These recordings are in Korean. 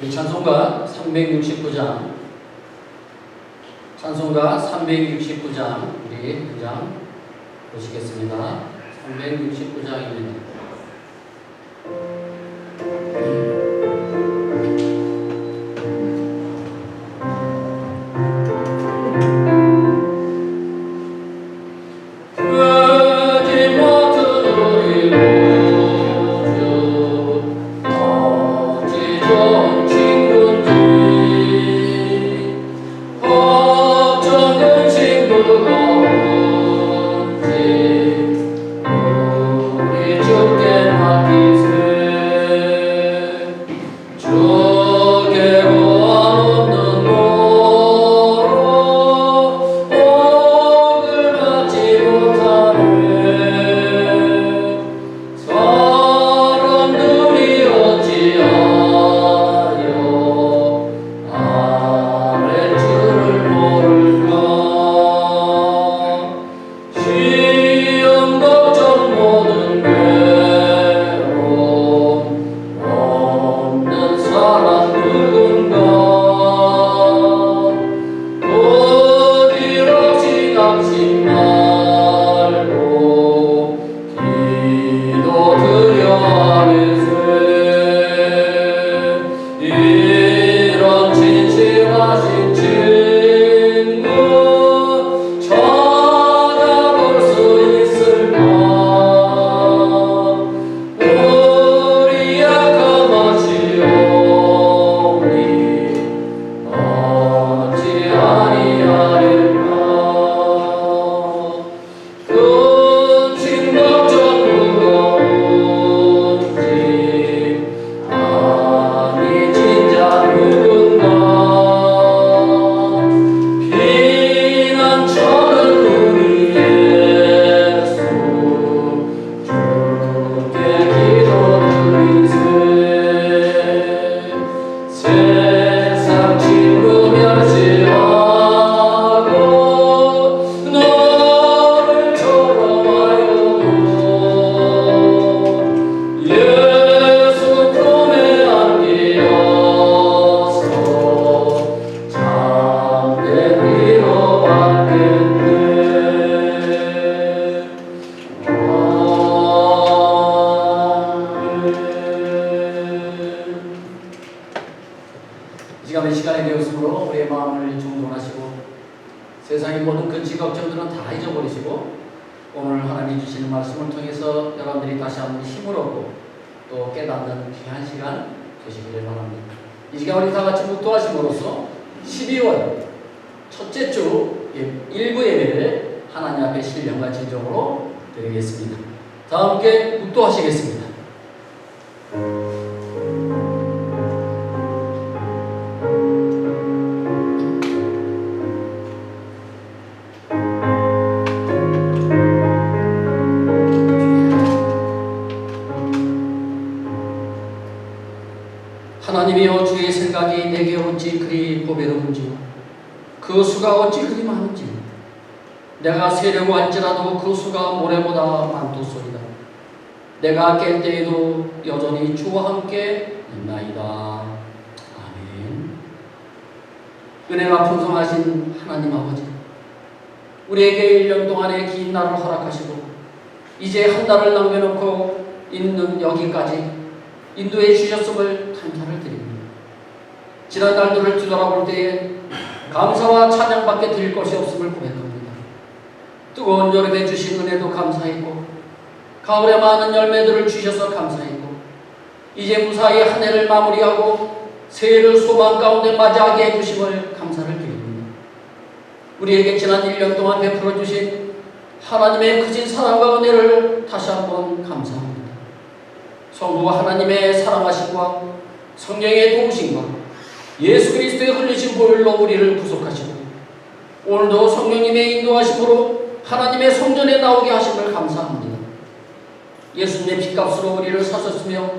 찬송가 369장, 찬송가 369장 우리 한 장 보시겠습니다. 369장입니다. 세상의 모든 근심 걱정들은 다 잊어버리시고 오늘 하나님이 주시는 말씀을 통해서 여러분들이 다시 한번 힘을 얻고 또 깨닫는 귀한 시간 되시기를 바랍니다. 이 시간 우리 다 같이 묵도하심으로써 12월 첫째 주 일부 예배를 하나님 앞에 신령과 진정으로 드리겠습니다. 다 함께 묵도하시겠습니다. 하나님이여, 주의 생각이 내게 어찌 그리 보배로운지요, 그 수가 어찌 그리 많은지요. 내가 세려고 할지라도 그 수가 모래보다 많도소이다. 내가 깰 때에도 여전히 주와 함께 있나이다. 아멘. 은혜가 풍성하신 하나님 아버지, 우리에게 1년 동안의 긴 날을 허락하시고 이제 한 달을 남겨놓고 있는 여기까지 인도해 주셨음을 감사를 드립니다. 지난 날들을 뒤돌아볼 때에 감사와 찬양밖에 드릴 것이 없음을 고백합니다. 뜨거운 여름에 주신 은혜도 감사했고 가을에 많은 열매들을 주셔서 감사했고 이제 무사히 한 해를 마무리하고 새해를 소망 가운데 맞이하게 해주심을 감사를 드립니다. 우리에게 지난 1년 동안 베풀어 주신 하나님의 크신 사랑과 은혜를 다시 한번 감사합니다. 성부 하나님의 사랑하심과 성령의 도우심과 예수 그리스도의 흘리신 보혈로 우리를 구속하시고 오늘도 성령님의 인도하심으로 하나님의 성전에 나오게 하심을 감사합니다. 예수님의 핏값으로 우리를 사셨으며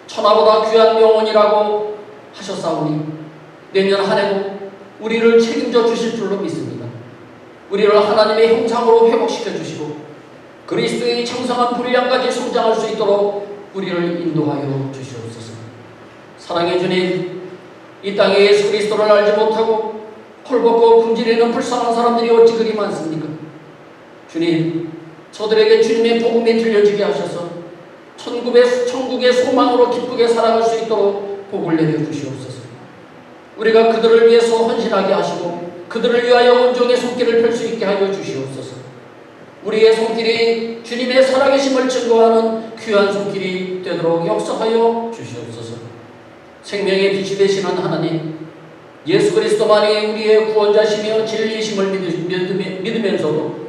천하보다 귀한 명언이라고 하셨사오니 내년 한 해도 우리를 책임져 주실 줄로 믿습니다. 우리를 하나님의 형상으로 회복시켜 주시고 그리스도의 청성한 분량까지 성장할 수 있도록 우리를 인도하여 주시옵소서. 사랑의 주님, 이 땅에 예수 그리스도를 알지 못하고 헐벗고 굶주리는 불쌍한 사람들이 어찌 그리 많습니까? 주님, 저들에게 주님의 복음이 들려지게 하셔서 천국의 소망으로 기쁘게 살아갈 수 있도록 복을 내려주시옵소서. 우리가 그들을 위해서 헌신하게 하시고 그들을 위하여 온종의 손길을 펼 수 있게 하여 주시옵소서. 우리의 손길이 주님의 살아계심을 증거하는 귀한 손길이 되도록 역사하여 주시옵소서. 생명의 빛이 되시는 하나님, 예수 그리스도만이 우리의 구원자시며 진리이심을 믿으면서도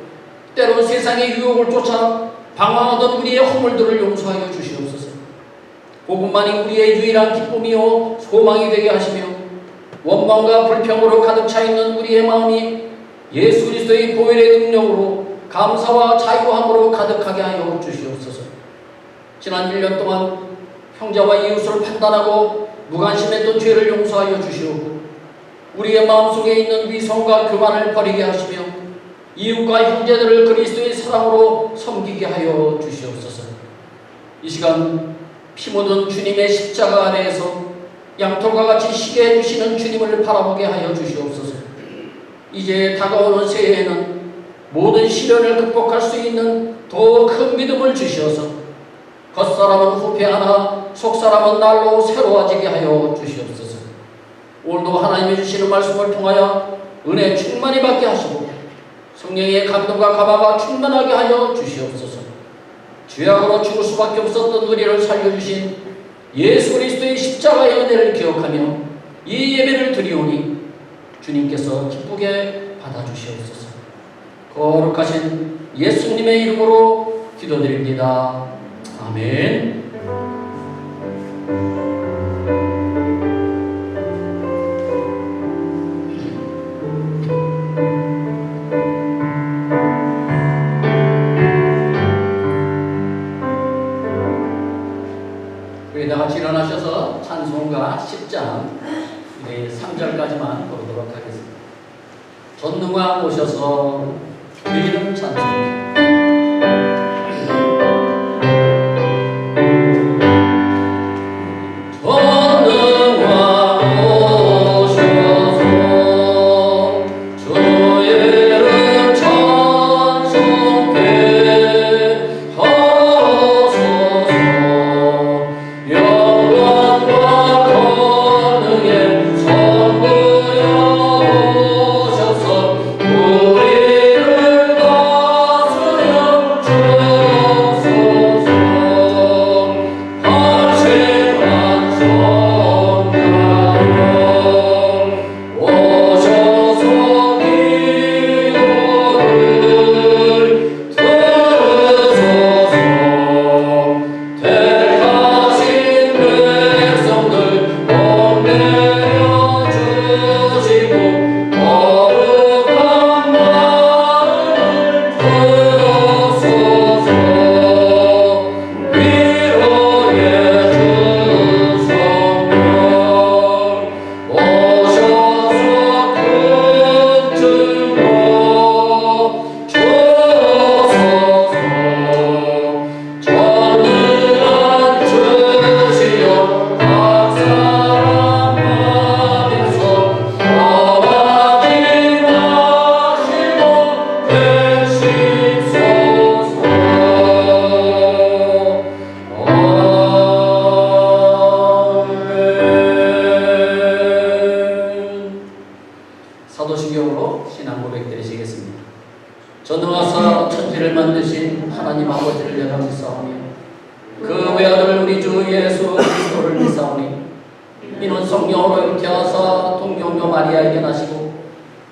때론 세상의 유혹을 쫓아 방황하던 우리의 허물들을 용서하여 주시옵소서. 복음만이 우리의 유일한 기쁨이요 소망이 되게 하시며 원망과 불평으로 가득 차 있는 우리의 마음이 예수 그리스도의 보혈의 능력으로 감사와 자유함으로 가득하게 하여 주시옵소서. 지난 1년 동안 형제와 이웃을 판단하고 무관심했던 죄를 용서하여 주시옵고 우리의 마음속에 있는 위선과 교만을 버리게 하시며 이웃과 형제들을 그리스도의 사랑으로 섬기게 하여 주시옵소서. 이 시간 피 묻은 주님의 십자가 아래에서 양털과 같이 쉬게 해주시는 주님을 바라보게 하여 주시옵소서. 이제 다가오는 새해에는 모든 시련을 극복할 수 있는 더 큰 믿음을 주시어서 겉사람은 후패하나 속사람은 날로 새로워지게 하여 주시옵소서. 오늘도 하나님이 주시는 말씀을 통하여 은혜 충만히 받게 하시고 성령의 감동과 감화가 충만하게 하여 주시옵소서. 죄악으로 죽을 수밖에 없었던 우리를 살려주신 예수 그리스도의 십자가의 은혜를 기억하며 이 예배를 드리오니 주님께서 기쁘게 받아주시옵소서. 거룩하신 예수님의 이름으로 기도드립니다. 아멘. 우리 다 같이 일어나셔서 찬송가 10장 3절까지만 보도록 하겠습니다. 전능왕 오셔서 드리는 찬송. 사도신경으로 신앙 고백 드리시겠습니다. 전능하사 천지를 만드신 하나님 아버지를 내가 믿사오니 그 외아들 우리 주 예수 그리스도를 믿사오니 이는 성령으로 잉태하사 동정녀 마리아에게 나시고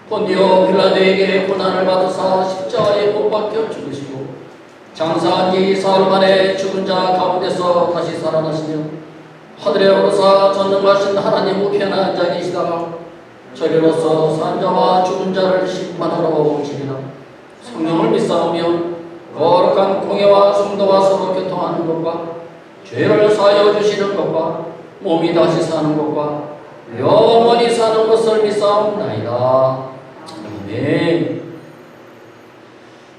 본디오 빌라도에게 고난을 받으사 십자가에 못 박혀 죽으시고 장사한 지 사흘 만에 죽은 자 가운데서 다시 살아나시며 하늘에 오르사 전능하신 하나님 우편에 앉아 계시다가 저리로서 산 자와 죽은 자를 심판하러 오시리라. 성령을 믿사오며 거룩한 공예와 성도가 서로 교통하는 것과 죄를 사하여 주시는 것과 몸이 다시 사는 것과 영원히 사는 것을 믿사옵나이다. 아멘.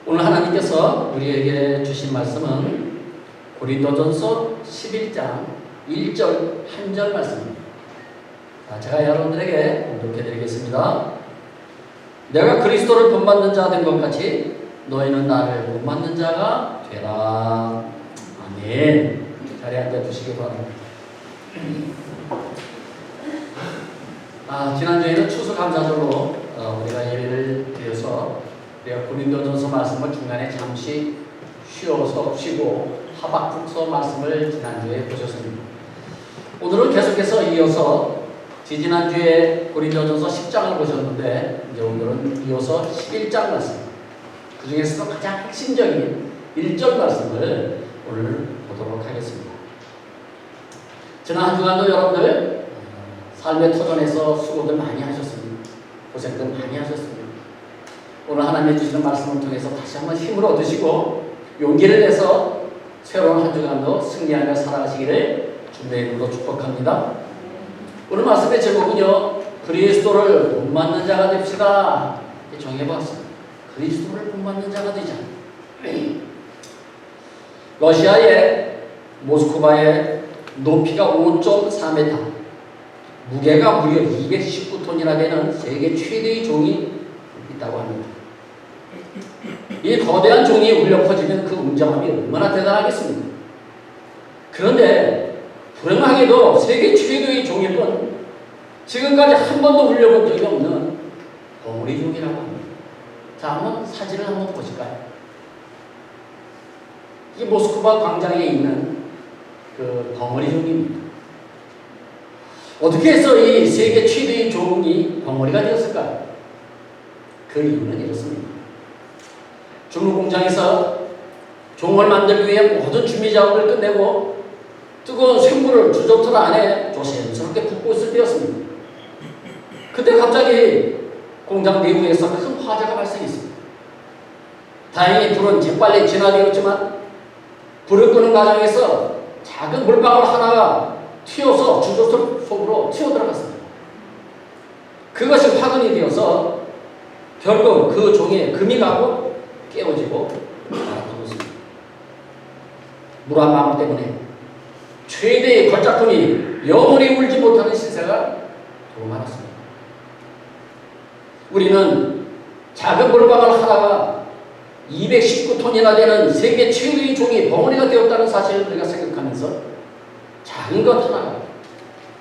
오늘 하나님께서 우리에게 주신 말씀은 고린도전서 11장 1절 한절 말씀입니다. 제가 여러분들에게 공독해 드리겠습니다. 내가 그리스도를 본받는 자 된 것 같이 너희는 나를 본받는 자가 되라. 아멘. 자리에 앉아 주시기 바랍니다. 지난주에는 추수감사절로 우리가 예배를 드려서 우리가 고린도전서 말씀을 중간에 잠시 쉬고 하박국서 말씀을 지난주에 보셨습니다. 오늘은 계속해서 이어서 지난주에 고린도전서 10장을 보셨는데 이제 오늘은 이어서 11장 말씀, 그 중에서도 가장 핵심적인 1절 말씀을 오늘 보도록 하겠습니다. 지난 한 주간도 여러분들 삶의 터전에서 수고들 많이 하셨습니다. 고생들 많이 하셨습니다. 오늘 하나님의 주시는 말씀을 통해서 다시 한번 힘을 얻으시고 용기를 내서 새로운 한 주간도 승리하며 살아가시기를 주님의 이름으로 축복합니다. 오늘 말씀의 제목은요, 그리스도를 본받는 자가 됩시다. 정해봤습니다. 그리스도를 본받는 자가 되자. 러시아의 모스크바의 높이가 5.4m, 무게가 무려 219톤이나 되는 세계 최대의 종이 있다고 합니다. 이 거대한 종이 울려 퍼지면 그 웅장함이 얼마나 대단하겠습니까? 그런데 불행하게도 세계 최대의 종일 뿐 지금까지 한 번도 울려본 적이 없는 벙어리 종이라고 합니다. 자, 한번 사진을 한번 보실까요? 이 모스크바 광장에 있는 그 벙어리 종입니다. 어떻게 해서 이 세계 최대의 종이 벙어리가 되었을까요? 그 이유는 이렇습니다. 중국 공장에서 종을 만들기 위해 모든 준비 작업을 끝내고 뜨거운 쇳물을 주조틀 안에 조심스럽게 붓고 있을 때였습니다. 그때 갑자기 공장 내부에서 큰 화재가 발생했습니다. 다행히 불은 재빨리 진화되었지만 불을 끄는 과정에서 작은 물방울 하나가 튀어서 주조틀 속으로 튀어들어갔습니다. 그것이 화근이 되어서 결국 그 종에 금이 가고 깨어지고 말아먹었습니다. 물 한 방울 때문에 최대의 걸작품이 영원히 울지 못하는 신세가 더 많았습니다. 우리는 작은 물방울 하나가 219톤이나 되는 세계 최대의 종이 벙어리가 되었다는 사실을 우리가 생각하면서 작은 것 하나가,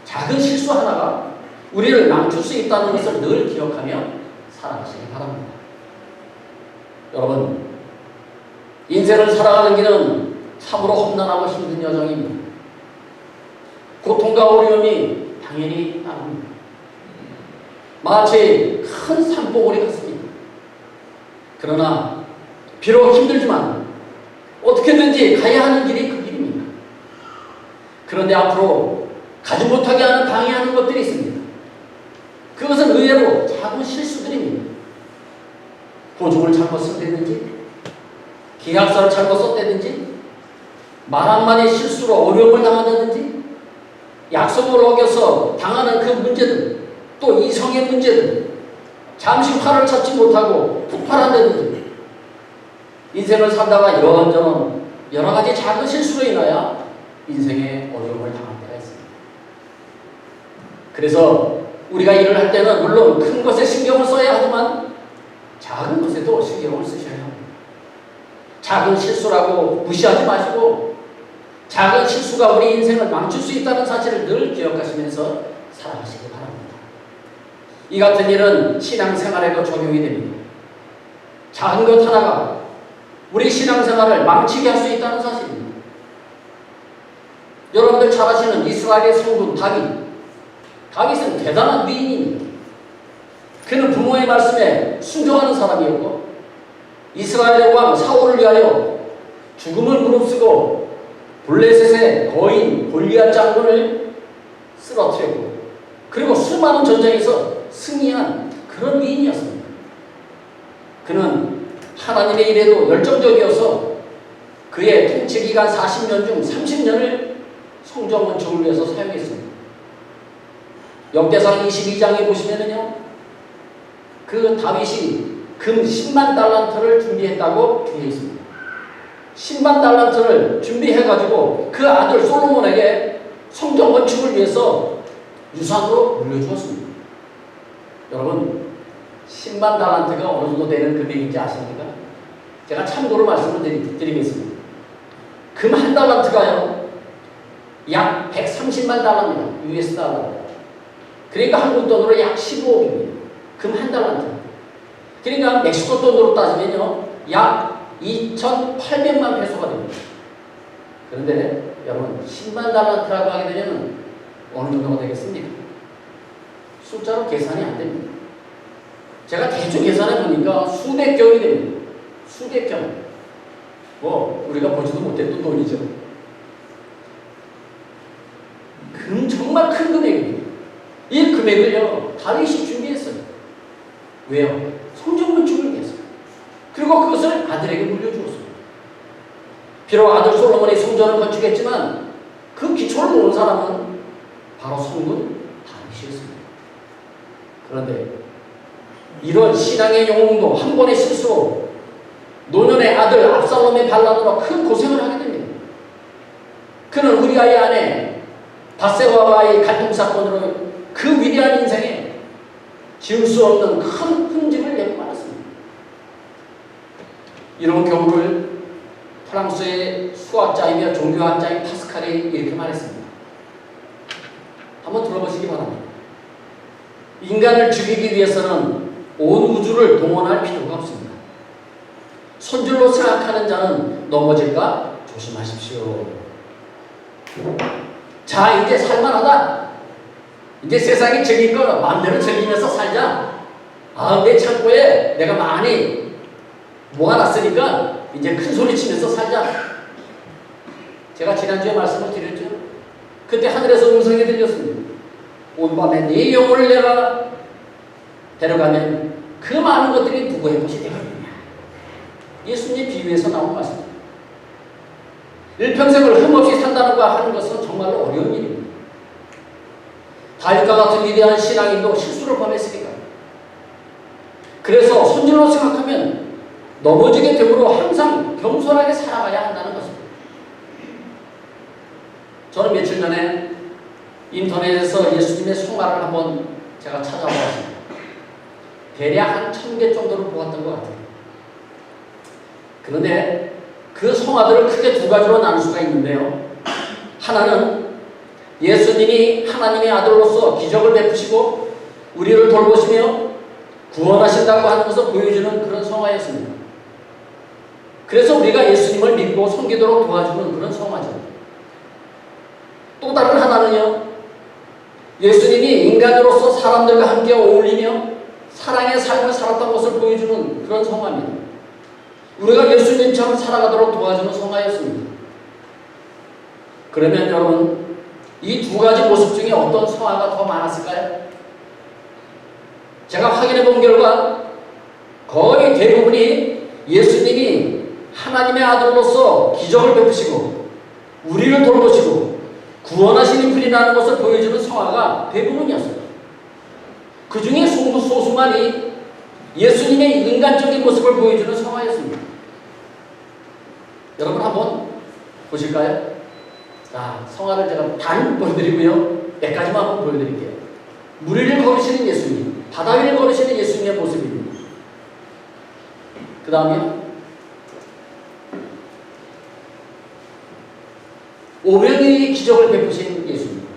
작은 실수 하나가 우리를 망칠 수 있다는 것을 늘 기억하며 살아가시기 바랍니다. 여러분, 인생을 살아가는 길은 참으로 험난하고 힘든 여정입니다. 고통과 어려움이 당연히 따릅니다. 마치 큰 산봉우리 같습니다. 그러나 비록 힘들지만 어떻게든지 가야 하는 길이 그 길입니다. 그런데 앞으로 가지 못하게 하는 방해하는 것들이 있습니다. 그것은 의외로 작은 실수들입니다. 보증을 잘못 썼다든지, 계약서를 잘못 썼다든지, 말 한마디 실수로 어려움을 당한다든지, 약속을 어겨서 당하는 그 문제들, 또 이성의 문제들, 잠시 화를 찾지 못하고 폭발한다든지, 인생을 살다가 이런저런 여러 가지 작은 실수로 인하여 인생의 어려움을 당할 때가 있습니다. 그래서 우리가 일을 할 때는 물론 큰 것에 신경을 써야 하지만 작은 것에도 신경을 쓰셔야 합니다. 작은 실수라고 무시하지 마시고 작은 실수가 우리 인생을 망칠 수 있다는 사실을 늘 기억하시면서 살아가시기 바랍니다. 이 같은 일은 신앙생활에도 적용이 됩니다. 작은 것 하나가 우리 신앙생활을 망치게 할 수 있다는 사실입니다. 여러분들 잘 아시는 이스라엘의 성군 다윗은 대단한 미인입니다. 그는 부모의 말씀에 순종하는 사람이었고 이스라엘의 왕 사울을 위하여 죽음을 무릅쓰고 블레셋의 거인 골리앗 장군을 쓰러뜨렸고 그리고 수많은 전쟁에서 승리한 그런 미인이었습니다. 그는 하나님의 일에도 열정적이어서 그의 통치기간 40년 중 30년을 성전 건축을 위해서 사용했습니다. 역대상 22장에 보시면은요, 그 다윗이 금 10만 달란트를 준비했다고 되어 있습니다. 10만 달란트를 준비해가지고 그 아들 솔로몬에게 성전 건축을 위해서 유산으로 물려주었습니다. 여러분 10만 달란트가 어느 정도 되는 금액인지 아십니까? 제가 참고로 말씀을 드리겠습니다. 금 한 달란트가요 약 130만 달러입니다. US 달러. 그러니까 한국 돈으로 약 15억입니다. 금 한 달란트. 그러니까 멕시코 돈으로 따지면요 약 2,800만 페소가 됩니다. 그런데 여러분 10만 달란트라고 하게 되면 어느 정도가 되겠습니까? 숫자로 계산이 안 됩니다. 제가 대충 계산해 보니까 수백 경이 됩니다. 수백 경. 뭐 우리가 보지도 못했던 돈이죠. 정말 큰 금액입니다. 이 금액을요 다윗이 준비했어요. 왜요? 성전건축을 위해서. 그리고 그것을 아들에게 물려주었습니다. 비록 아들 솔로몬이 성전을 건축했지만 그 기초를 놓은 사람은 바로 성군 다윗이었습니다. 그런데 이런 신앙의 영웅도 한 번의 실수로 노년의 아들 압살롬의 반란으로 큰 고생을 하게 됩니다. 그는 우리아의 아내 밧세바와의 갈등 사건으로 그 위대한 인생에 지울 수 없는 큰 흠집을 내고 말았습니다. 이런 경우를 프랑스의 수학자이며 종교학자인 파스칼이 이렇게 말했습니다. 한번 들어보시기 바랍니다. 인간을 죽이기 위해서는 온 우주를 동원할 필요가 없습니다. 손줄로 생각하는 자는 넘어질까 조심하십시오. 자, 이제 살만하다. 이제 세상이 즐길 거 마음대로 즐기면서 살자. 아, 내 창고에 내가 많이 모아놨으니까 이제 큰 소리 치면서 살자. 제가 지난주에 말씀을 드렸죠. 그때 하늘에서 음성이 들렸습니다. 온 밤에 네 영혼을 내가 데려가면 그 많은 것들이 누구의 것이 되겠느냐. 예수님 비유에서 나온 말씀입니다. 일평생을 흠없이 산다는 거 하는 것은 정말로 어려운 일입니다. 다윗과 같은 위대한 신앙인도 실수를 범했으니까. 그래서 손질로 생각하면 넘어지게 되므로 항상 겸손하게 살아가야 한다는 것입니다. 저는 며칠 전에 인터넷에서 예수님의 성화를 한번 제가 찾아보았습니다. 대략 한 1000개 정도를 보았던 것 같아요. 그런데 그 성화들을 크게 두 가지로 나눌 수가 있는데요. 하나는 예수님이 하나님의 아들로서 기적을 베푸시고 우리를 돌보시며 구원하신다고 하는 것을 보여주는 그런 성화였습니다. 그래서 우리가 예수님을 믿고 섬기도록 도와주는 그런 성화죠. 또 다른 하나는요. 예수님이 인간으로서 사람들과 함께 어울리며 사랑의 삶을 살았던 것을 보여주는 그런 성화입니다. 우리가 예수님처럼 살아가도록 도와주는 성화였습니다. 그러면 여러분 이 두 가지 모습 중에 어떤 성화가 더 많았을까요? 제가 확인해 본 결과 거의 대부분이 예수님이 하나님의 아들로서 기적을 베푸시고 우리를 돌보시고 구원하시는 분이라는 것을 보여주는 성화가 대부분이었어요. 그 중에 소수만이 예수님의 인간적인 모습을 보여주는 성화였습니다. 여러분 한번 보실까요? 자, 성화를 제가 단 보여드리고요. 몇 가지만 한번 보여드릴게요. 물 위를 걸으시는 예수님, 바다 위를 걸으시는 예수님의 모습입니다. 그 다음에 오병이의 기적을 베푸신 예수님.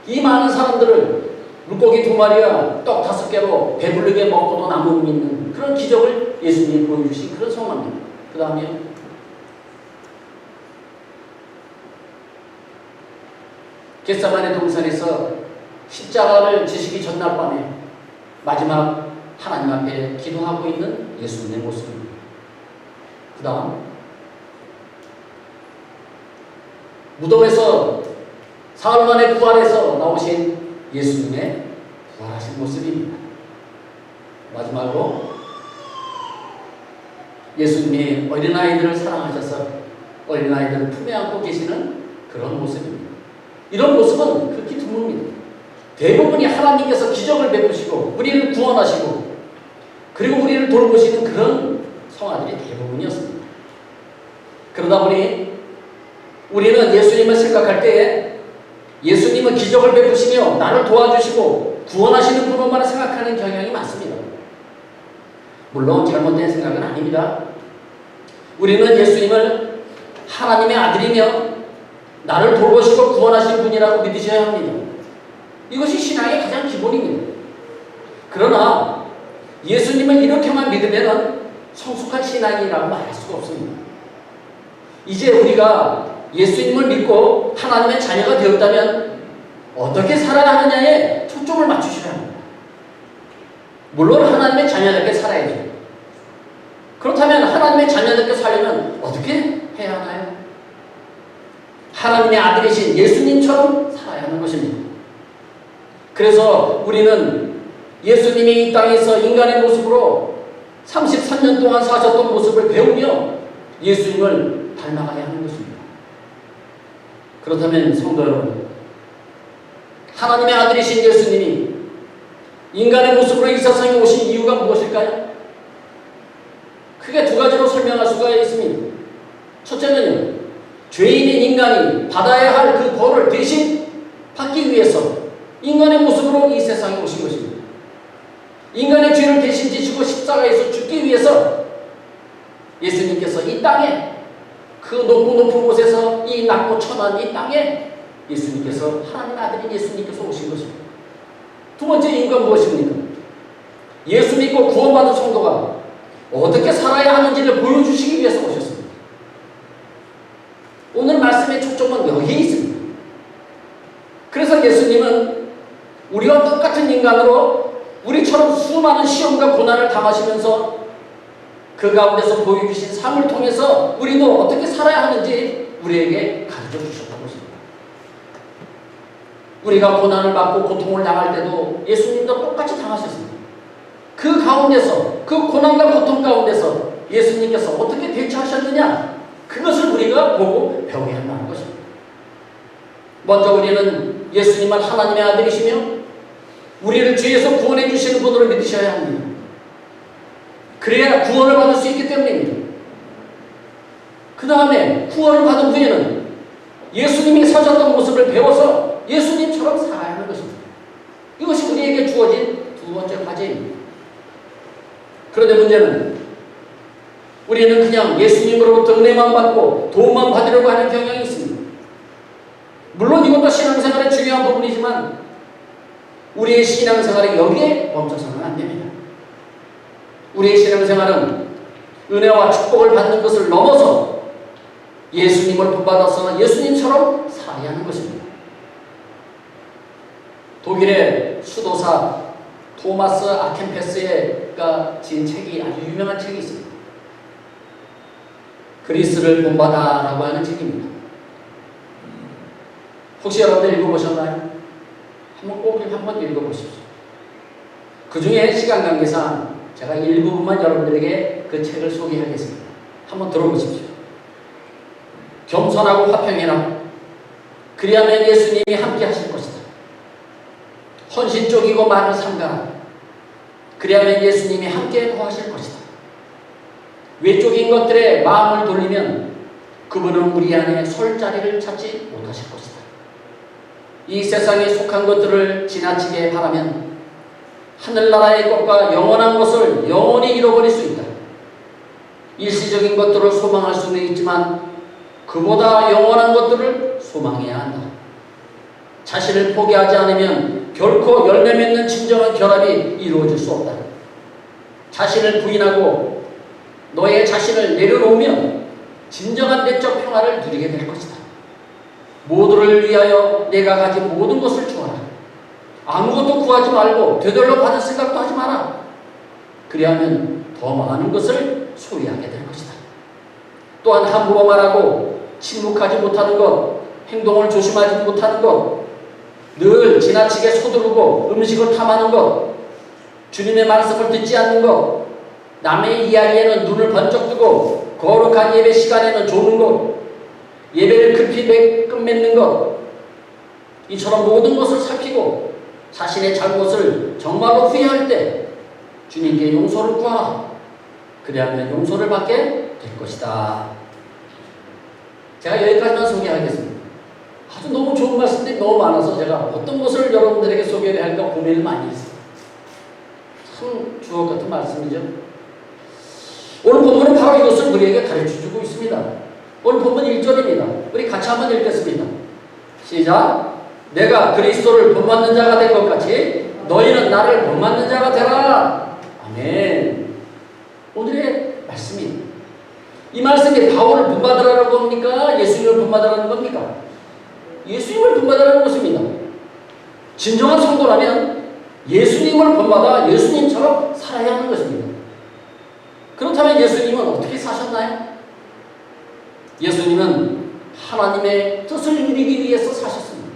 이 많은 사람들을 물고기 2마리와 떡 5개로 배부르게 먹고도 남음 있는 그런 기적을 예수님이 보여주신 그런 성화입니다. 그 다음에 겟세마네 동산에서 십자가를 지시기 전날 밤에 마지막 하나님 앞에 기도하고 있는 예수님의 모습입니다. 그 다음 무덤에서 사흘 만에 부활해서 나오신 예수님의 부활하신 모습입니다. 마지막으로 예수님이 어린아이들을 사랑하셔서 어린아이들을 품에 안고 계시는 그런 모습입니다. 이런 모습은 극히 드뭅니다. 대부분이 하나님께서 기적을 베푸시고 우리를 구원하시고 그리고 우리를 돌보시는 그런 성화들이 대부분이었습니다. 그러다 보니 우리는 예수님을 생각할 때에 예수님은 기적을 베푸시며 나를 도와주시고 구원하시는 분으로만 생각하는 경향이 많습니다. 물론 잘못된 생각은 아닙니다. 우리는 예수님을 하나님의 아들이며 나를 돌보시고 구원하신 분이라고 믿으셔야 합니다. 이것이 신앙의 가장 기본입니다. 그러나 예수님을 이렇게만 믿으면 성숙한 신앙이라고 말할 수가 없습니다. 이제 우리가 예수님을 믿고 하나님의 자녀가 되었다면 어떻게 살아야 하느냐에 초점을 맞추셔야 합니다. 물론 하나님의 자녀답게 살아야죠. 그렇다면 하나님의 자녀답게 살려면 어떻게 해야 하나요? 하나님의 아들이신 예수님처럼 살아야 하는 것입니다. 그래서 우리는 예수님이 이 땅에서 인간의 모습으로 33년 동안 사셨던 모습을 배우며 예수님을 닮아가야 하는 것입니다. 그렇다면 성도 여러분, 하나님의 아들이신 예수님이 인간의 모습으로 이 세상에 오신 이유가 무엇일까요? 크게 두 가지로 설명할 수가 있습니다. 첫째는요, 죄인인 인간이 받아야 할 그 벌을 대신 받기 위해서 인간의 모습으로 이 세상에 오신 것입니다. 인간의 죄를 대신 지시고 십자가에서 죽기 위해서 예수님께서 이 땅에 그 높은 곳에서 이 낮고 천한 이 땅에 예수님께서 하나님 아들인 예수님께서 오신 것입니다. 두 번째 이유가 무엇입니까? 예수 믿고 구원받은 성도가 어떻게 살아야 하는지를 보여주시기 위해서 오셨습니다. 오늘 말씀의 초점은 여기에 있습니다. 그래서 예수님은 우리와 똑같은 인간으로 우리처럼 수많은 시험과 고난을 당하시면서 그 가운데서 보여주신 삶을 통해서 우리도 어떻게 살아야 하는지 우리에게 가르쳐 주셨다는 것입니다. 우리가 고난을 받고 고통을 당할 때도 예수님도 똑같이 당하셨습니다. 그 가운데서, 그 고난과 고통 가운데서 예수님께서 어떻게 대처하셨느냐, 그것을 우리가 보고 배워야 한다는 것입니다. 먼저 우리는 예수님은 하나님의 아들이시며 우리를 죄에서 구원해 주시는 분으로 믿으셔야 합니다. 그래야 구원을 받을 수 있기 때문입니다. 그 다음에 구원을 받은 후에는 예수님이 사셨던 모습을 배워서 예수님처럼 살아야 하는 것입니다. 이것이 우리에게 주어진 두 번째 과제입니다. 그런데 문제는 우리는 그냥 예수님으로부터 은혜만 받고 도움만 받으려고 하는 경향이 있습니다. 물론 이것도 신앙생활의 중요한 부분이지만 우리의 신앙생활이 여기에 멈춰서는 안 됩니다. 우리의 신앙생활은 은혜와 축복을 받는 것을 넘어서 예수님을 본받아서 예수님처럼 살아야 하는 것입니다. 독일의 수도사 토마스 아켄페스가 지은 책이 아주 유명한 책이 있습니다. 그리스를 본받아라고 하는 책입니다. 혹시 여러분들 읽어보셨나요? 꼭 한번 읽어보십시오. 그 중에 시간 관계상 제가 일부분만 여러분들에게 그 책을 소개하겠습니다. 한번 들어보십시오. 겸손하고 화평해라. 그리하면 예수님이 함께 하실 것이다. 헌신적이고 많은 삼가라. 그리하면 예수님이 함께 거하실 것이다. 외적인 것들에 마음을 돌리면 그분은 우리 안에 설 자리를 찾지 못하실 것이다. 이 세상에 속한 것들을 지나치게 바라면 하늘나라의 것과 영원한 것을 영원히 잃어버릴 수 있다. 일시적인 것들을 소망할 수는 있지만 그보다 영원한 것들을 소망해야 한다. 자신을 포기하지 않으면 결코 열매 맺는 진정한 결합이 이루어질 수 없다. 자신을 부인하고 너의 자신을 내려놓으면 진정한 내적 평화를 누리게 될 것이다. 모두를 위하여 내가 가진 모든 것을 주어라. 아무것도 구하지 말고 되돌려 받을 생각도 하지 마라. 그리하면 더 많은 것을 소유하게 될 것이다. 또한 함부로 말하고 침묵하지 못하는 것, 행동을 조심하지 못하는 것, 늘 지나치게 서두르고 음식을 탐하는 것, 주님의 말씀을 듣지 않는 것, 남의 이야기에는 눈을 번쩍 뜨고 거룩한 예배 시간에는 조는 것, 예배를 급히 끝맺는 것, 이처럼 모든 것을 살피고 자신의 잘못을 정말로 후회할 때 주님께 용서를 구하라. 그리하면 용서를 받게 될 것이다. 제가 여기까지만 소개하겠습니다. 아주 너무 좋은 말씀들이 너무 많아서 제가 어떤 것을 여러분들에게 소개해야 할까 고민을 많이 했어요. 참 주옥 같은 말씀이죠. 오늘 본문은 바로 이것을 우리에게 가르쳐주고 있습니다. 오늘 본문 1절입니다. 우리 같이 한번 읽겠습니다. 시작. 내가 그리스도를 본받는 자가 된 것 같이 너희는 나를 본받는 자가 되라. 아멘. 오늘의 말씀입니다. 이 말씀이 바울을 본받으라는 겁니까? 예수님을 본받으라는 겁니까? 예수님을 본받으라는 것입니다. 진정한 성도라면 예수님을 본받아 예수님처럼 살아야 하는 것입니다. 그렇다면 예수님은 어떻게 사셨나요? 예수님은 하나님의 뜻을 이루기 위해서 사셨습니다.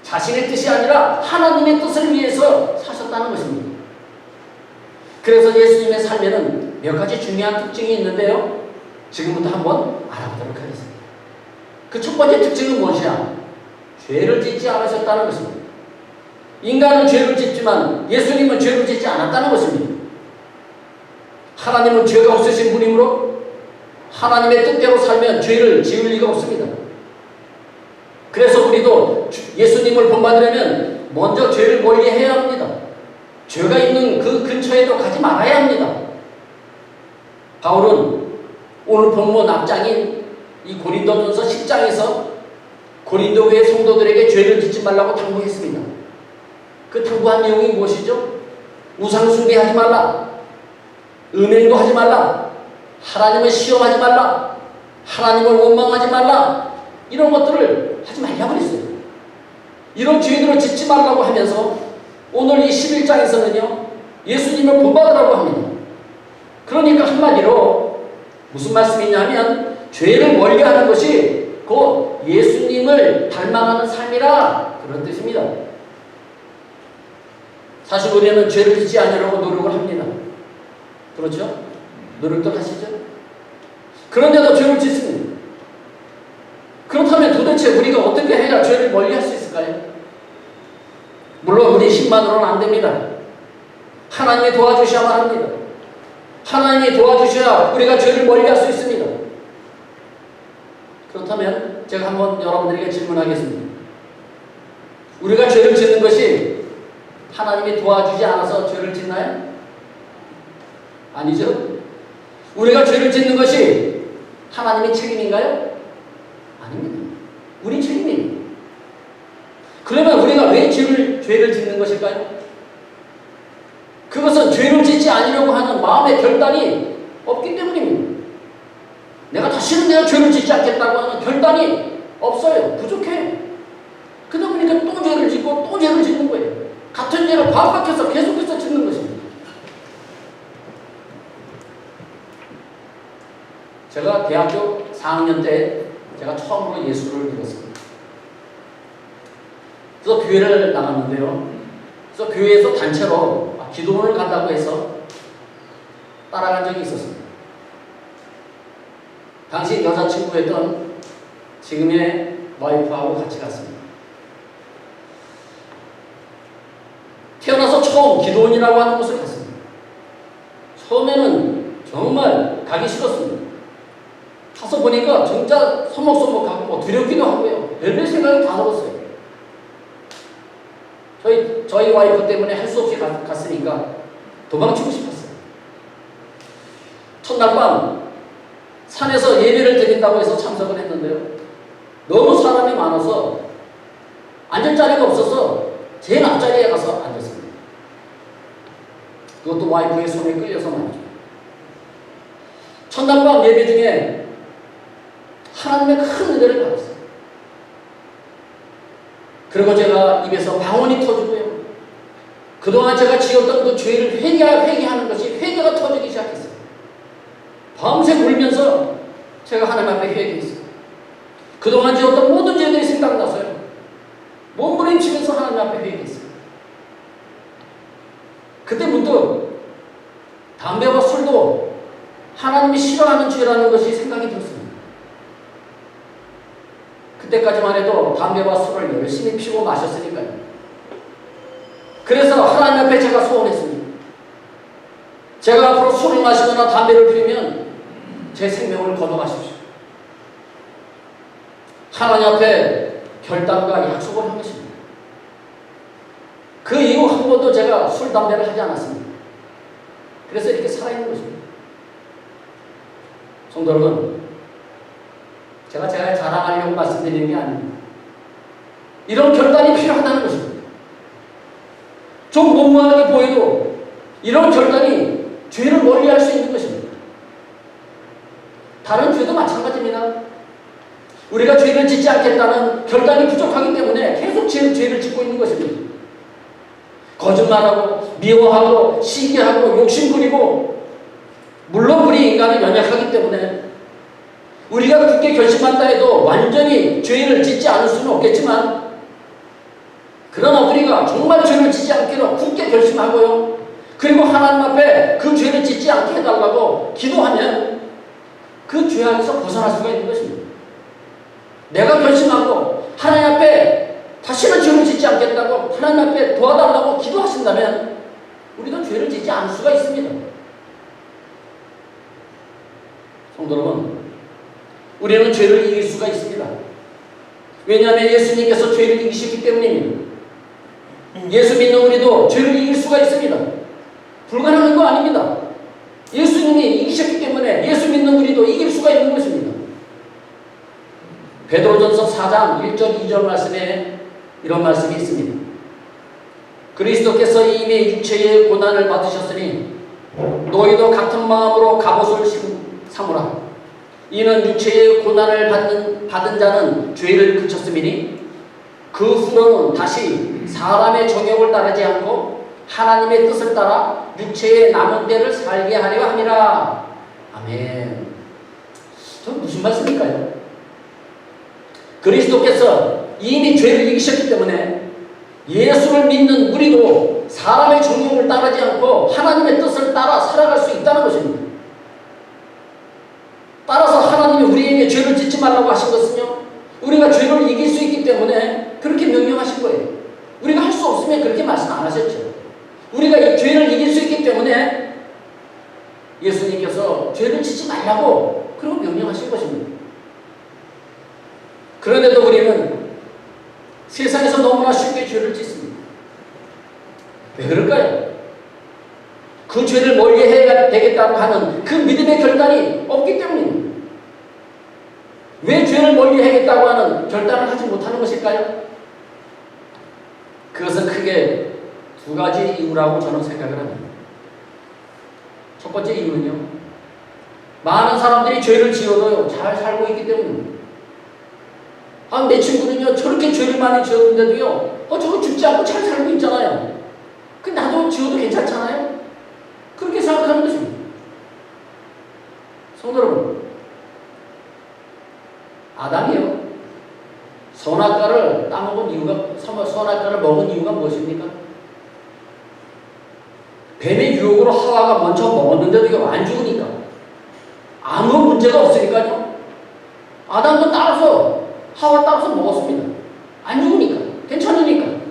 자신의 뜻이 아니라 하나님의 뜻을 위해서 사셨다는 것입니다. 그래서 예수님의 삶에는 몇 가지 중요한 특징이 있는데요. 지금부터 한번 알아보도록 하겠습니다. 그 첫 번째 특징은 무엇이냐? 죄를 짓지 않으셨다는 것입니다. 인간은 죄를 짓지만 예수님은 죄를 짓지 않았다는 것입니다. 하나님은 죄가 없으신 분이므로 하나님의 뜻대로 살면 죄를 지을 리가 없습니다. 그래서 우리도 예수님을 본받으려면 먼저 죄를 멀리 해야 합니다. 죄가 있는 그 근처에도 가지 말아야 합니다. 바울은 오늘 본문 앞장인 이 고린도전서 10장에서 고린도 교회 성도들에게 죄를 짓지 말라고 당부했습니다. 그 당부한 내용이 무엇이죠? 우상 숭배하지 말라, 음행도 하지 말라, 하나님을 시험하지 말라, 하나님을 원망하지 말라, 이런 것들을 하지 말라고 그랬어요. 이런 죄들을 짓지 말라고 하면서 오늘 이 11장에서는요 예수님을 본받으라고 합니다. 그러니까 한마디로 무슨 말씀이냐면 죄를 멀리하는 것이 곧 예수님을 닮아가는 삶이라 그런 뜻입니다. 사실 우리는 죄를 짓지 않으려고 노력을 합니다. 그렇죠? 노력도 하시죠? 그런데도 죄를 짓습니다. 그렇다면 도대체 우리가 어떻게 해야 죄를 멀리할 수 있을까요? 물론 우리 힘만으로는 안 됩니다. 하나님이 도와주셔야만 합니다. 하나님이 도와주셔야 우리가 죄를 멀리할 수 있습니다. 그렇다면 제가 한번 여러분들에게 질문하겠습니다. 우리가 죄를 짓는 것이 하나님이 도와주지 않아서 죄를 짓나요? 아니죠. 우리가 죄를 짓는 것이 하나님의 책임인가요? 아닙니다. 우리 책임입니다. 그러면 우리가 왜 죄를 짓는 것일까요? 그것은 죄를 짓지 않으려고 하는 마음의 결단이 없기 때문입니다. 내가 죄를 짓지 않겠다고 하는 결단이 없어요. 부족해. 그러다 보니까 또 죄를 짓고 또 죄를 짓는 거예요. 같은 죄를 반복해서 계속해서 짓는 것입니다. 제가 대학교 4학년 때 제가 처음으로 예수를 믿었습니다. 그래서 교회를 나갔는데요. 그래서 교회에서 단체로 기도원을 간다고 해서 따라간 적이 있었습니다. 당시 여자친구였던 지금의 와이프하고 같이 갔습니다. 태어나서 처음 기도원이라고 하는 곳을 갔습니다. 처음에는 정말 가기 싫었습니다. 가서 보니까 진짜 서먹서먹하고 두렵기도 하고요. 별별 생각이 다 들었어요. 저희 와이프 때문에 할 수 없이 갔으니까 도망치고 싶었어요. 첫날 밤 산에서 예배를 드린다고 해서 참석을 했는데요. 너무 사람이 많아서 앉을 자리가 없어서 제일 앞자리에 가서 앉았습니다. 그것도 와이프의 손에 끌려서 말이죠. 첫날 밤 예배 중에 하나님의 큰 은혜를 받았어요. 그리고 제가 입에서 방언이 터지고요. 그동안 제가 지었던 그 죄를 회개하는 것이 회개가 터지기 시작했어요. 밤새 울면서 제가 하나님 앞에 회개했어요. 그동안 지었던 모든 죄들이 생각나서요. 몸부림치면서 하나님 앞에 회개했어요. 그때 문득 담배와 술도 하나님이 싫어하는 죄라는 것이 생각이 들었습니다. 그때까지만 해도 담배와 술을 열심히 피고 마셨으니까요. 그래서 하나님 앞에 제가 소원했습니다. 제가 앞으로 술을 마시거나 담배를 피우면 제 생명을 거둬가십시오. 하나님 앞에 결단과 약속을 한 것입니다. 그 이후 한 번도 제가 술, 담배를 하지 않았습니다. 그래서 이렇게 살아있는 것입니다. 성도 여러분, 제가 자랑하려고 말씀드리는 게 아닙니다. 이런 결단이 필요하다는 것입니다. 좀 무모하게 보여도 이런 결단이 죄를 멀리할 수 있는 것입니다. 다른 죄도 마찬가지입니다. 우리가 죄를 짓지 않겠다는 결단이 부족하기 때문에 계속 죄를 짓고 있는 것입니다. 거짓말하고 미워하고 시기하고 욕심부리고, 물론 우리 인간은 연약하기 때문에 우리가 굳게 결심한다 해도 완전히 죄를 짓지 않을 수는 없겠지만, 그러나 우리가 정말 죄를 짓지 않기로 굳게 결심하고요, 그리고 하나님 앞에 그 죄를 짓지 않게 해달라고 기도하면 그 죄악에서 벗어날 수가 있는 것입니다. 내가 결심하고 하나님 앞에 다시는 죄를 짓지 않겠다고 하나님 앞에 도와달라고 기도하신다면 우리도 죄를 짓지 않을 수가 있습니다. 성도 여러분, 우리는 죄를 이길 수가 있습니다. 왜냐하면 예수님께서 죄를 이기셨기 때문입니다. 예수 믿는 우리도 죄를 이길 수가 있습니다. 불가능한 거 아닙니다. 예수님이 이기셨기 때문에 예수 믿는 우리도 이길 수가 있는 것입니다. 베드로전서 4장 1절 2절 말씀에 이런 말씀이 있습니다. 그리스도께서 이미 육체의 고난을 받으셨으니 너희도 같은 마음으로 갑옷을 삼으라. 이는 육체의 고난을 받은 자는 죄를 그쳤음이니 그 후로는 다시 사람의 정욕을 따르지 않고 하나님의 뜻을 따라 육체의 남은 때를 살게 하려 함이라. 아멘. 저 무슨 말씀일까요? 그리스도께서 이미 죄를 이기셨기 때문에 예수를 믿는 우리도 사람의 정욕을 따르지 않고 하나님의 뜻을 따라 살아갈 수 있다는 것입니다. 따라서 하나님이 우리에게 죄를 짓지 말라고 하신 것은요, 우리가 죄를 이길 수 있기 때문에 그렇게 명령하신 거예요. 우리가 할 수 없으면 그렇게 말씀 안 하셨죠. 우리가 이 죄를 이길 수 있기 때문에 예수님께서 죄를 짓지 말라고 그러고 명령하신 것입니다. 그런데도 우리는 세상에서 너무나 쉽게 죄를 짓습니다. 왜 그럴까요? 그 죄를 멀리해야 되겠다고 하는 그 믿음의 결단이 없기 때문입니다. 왜 죄를 멀리해야겠다고 하는 결단을 하지 못하는 것일까요? 그것은 크게 두 가지 이유라고 저는 생각을 합니다. 첫 번째 이유는요, 많은 사람들이 죄를 지어도요 잘 살고 있기 때문입니다. 내 친구는요 저렇게 죄를 많이 지었는데도요 저거 죽지 않고 잘 살고 있잖아요. 나도 지어도 괜찮잖아요. 그렇게 생각하는 것입니다. 성도 여러분, 아담이요 선악과를 선악과를 먹은 이유가 무엇입니까? 뱀의 유혹으로 하와가 먼저 먹었는데도 안 죽으니까, 아무 문제가 없으니까요, 아담도 따라서 하와 따라서 먹었습니다. 안 죽으니까, 괜찮으니까.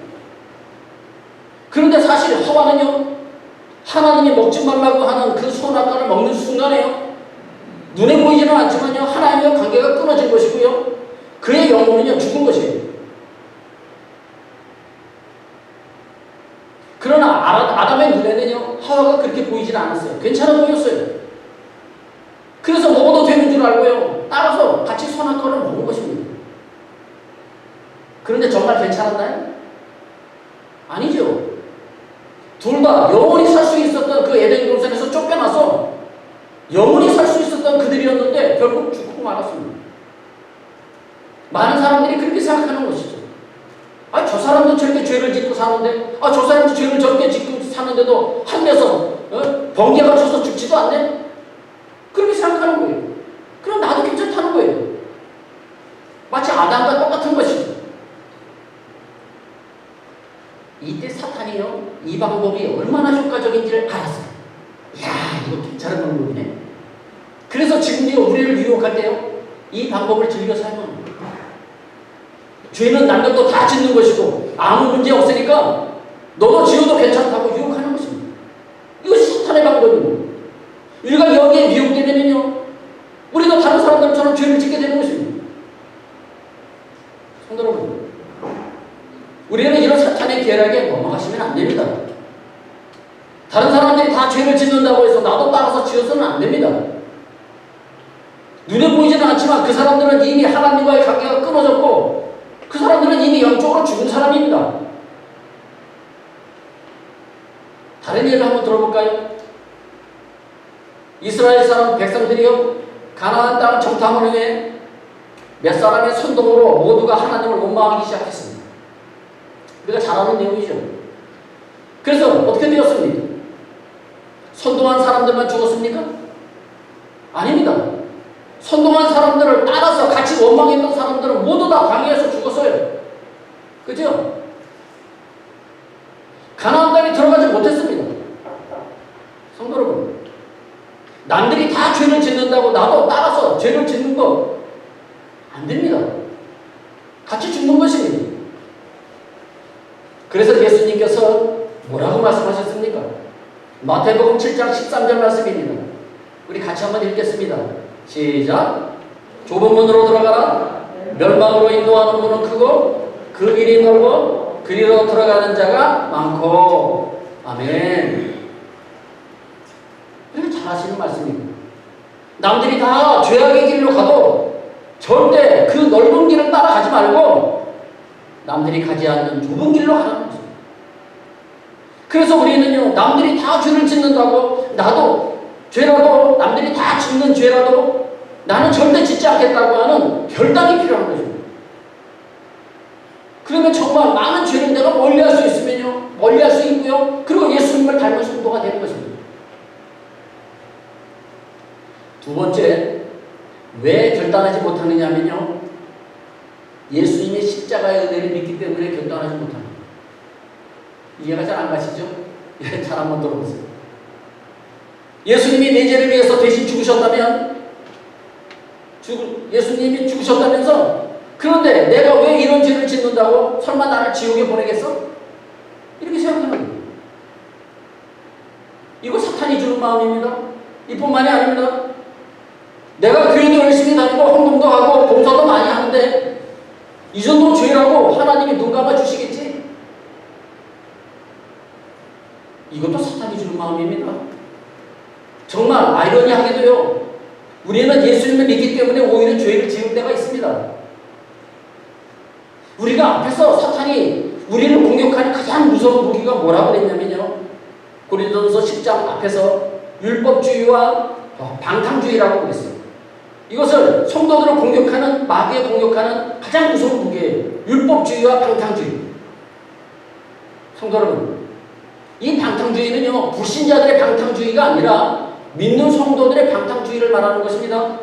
그런데 사실 하와는요, 하나님이 먹지 말라고 하는 그 선악과를 먹는 순간에요, 눈에 보이지는 않지만요 하나님과 관계가 끊어진 것이고요, 그의 영혼은요 죽은 것이에요. 그러나 아담의 눈에는요 하와가 그렇게 보이지는 않았어요. 괜찮아 보였어요. 그래서 먹어도 되는 줄 알고요 따라서 같이 선악과를 먹은 것입니다. 그런데 정말 괜찮았나요? 아니죠. 둘 다 영원히 살 수 있었던 그 에덴 동산에서 쫓겨나서 영원히 살 수 있었던 그들이었는데 결국 죽고 말았습니다. 많은 사람들이 그렇게 생각하는 것이죠. 저 사람도 저렇게 죄를 짓고 사는데, 저 사람도 죄를 저렇게 짓고 사는데도 하늘에서 번개가 쳐서 죽지도 않네? 그렇게 생각하는 거예요. 그럼 나도 괜찮다는 거예요. 마치 아담과 똑같은 것이죠. 이때 사탄이요 이 방법이 얼마나 효과적인지를 알았어요. 이야, 이거 괜찮은 방법이네. 그래서 지금도 우리를 유혹할 때요 이 방법을 즐겨 사용합니다. 죄는 남들도 다 짓는 것이고 아무 문제 없으니까 너도 지어도 괜찮다고 유혹하는 것입니다. 이것이 사탄의 방법입니다. 우리가 여기에 미혹되면요 우리도 다른 사람들처럼 죄를 짓게 되는 것입니다. 성도 여러분, 다른 사람들이 다 죄를 짓는다고 해서 나도 따라서 지어서는 안 됩니다. 눈에 보이지는 않지만 그 사람들은 이미 하나님과의 관계가 끊어졌고 그 사람들은 이미 영적으로 죽은 사람입니다. 다른 예를 한번 들어볼까요? 이스라엘 사람 백성들이요, 가나안 땅 정탐을 위해 몇 사람의 선동으로 모두가 하나님을 원망하기 시작했습니다. 우리가 잘 아는 내용이죠. 그래서 어떻게 되었습니까? 선동한 사람들만 죽었습니까? 아닙니다. 선동한 사람들을 따라서 같이 원망했던 사람들은 모두 다 광야에서 죽었어요. 그죠? 가나안 땅에 들어가지 못했습니다. 성도 여러분, 남들이 다 죄를 짓는다고 나도 따라서 죄를 짓는 거 안 됩니다. 같이 죽는 것입니다. 그래서 예수님께서 뭐라고 말씀하셨습니까? 마태복음 7장 13절 말씀입니다. 우리 같이 한번 읽겠습니다. 시작. 좁은 문으로 들어가라. 멸망으로 인도하는 문은 크고 그 길이 넓고 그리로 들어가는 자가 많고. 아멘. 이렇게 잘 하시는 말씀입니다. 남들이 다 죄악의 길로 가도 절대 그 넓은 길을 따라가지 말고 남들이 가지 않는 좁은 길로 가는 거죠. 그래서 우리는요, 남들이 다 죄를 짓는다고 나도 죄라도 남들이 다 짓는 죄라도 나는 절대 짓지 않겠다고 하는 결단이 필요한 거죠. 그러면 정말 많은 죄를 내가 멀리할 수 있으면요, 멀리할 수 있고요, 그리고 예수님을 닮은 성도가 되는 것입니다. 두 번째, 왜 결단하지 못하느냐면요, 예수님의 십자가의 은혜를 믿기 때문에 결단하지 못합니다. 이해가 잘 안 가시죠? 잘 한번 들어보세요. 예수님이 내 죄를 위해서 대신 죽으셨다면, 예수님이 죽으셨다면서, 그런데 내가 왜 이런 죄를 짓는다고? 설마 나를 지옥에 보내겠어? 이렇게 생각하는 거예요. 이거 사탄이 주는 마음입니다. 이뿐만이 아닙니다. 내가 교회도 열심히 다니고 헌금도 하고 봉사도 많이 하는데 이 정도 죄라고 하나님이 눈 감아 주시겠지? 이것도 사탄이 주는 마음입니다. 정말 아이러니하게도요, 우리는 예수님을 믿기 때문에 오히려 죄를 지을 때가 있습니다. 우리가 앞에서 사탄이 우리를 공격하는 가장 무서운 무기가 뭐라고 그랬냐면요, 고린도전서 10장 앞에서 율법주의와 방탕주의라고 그랬어요. 이것을 성도들을 공격하는, 마귀에 공격하는 가장 무서운 무기예요. 율법주의와 방탕주의. 성도 여러분, 이 방탕주의는요, 불신자들의 방탕주의가 아니라 믿는 성도들의 방탕주의를 말하는 것입니다.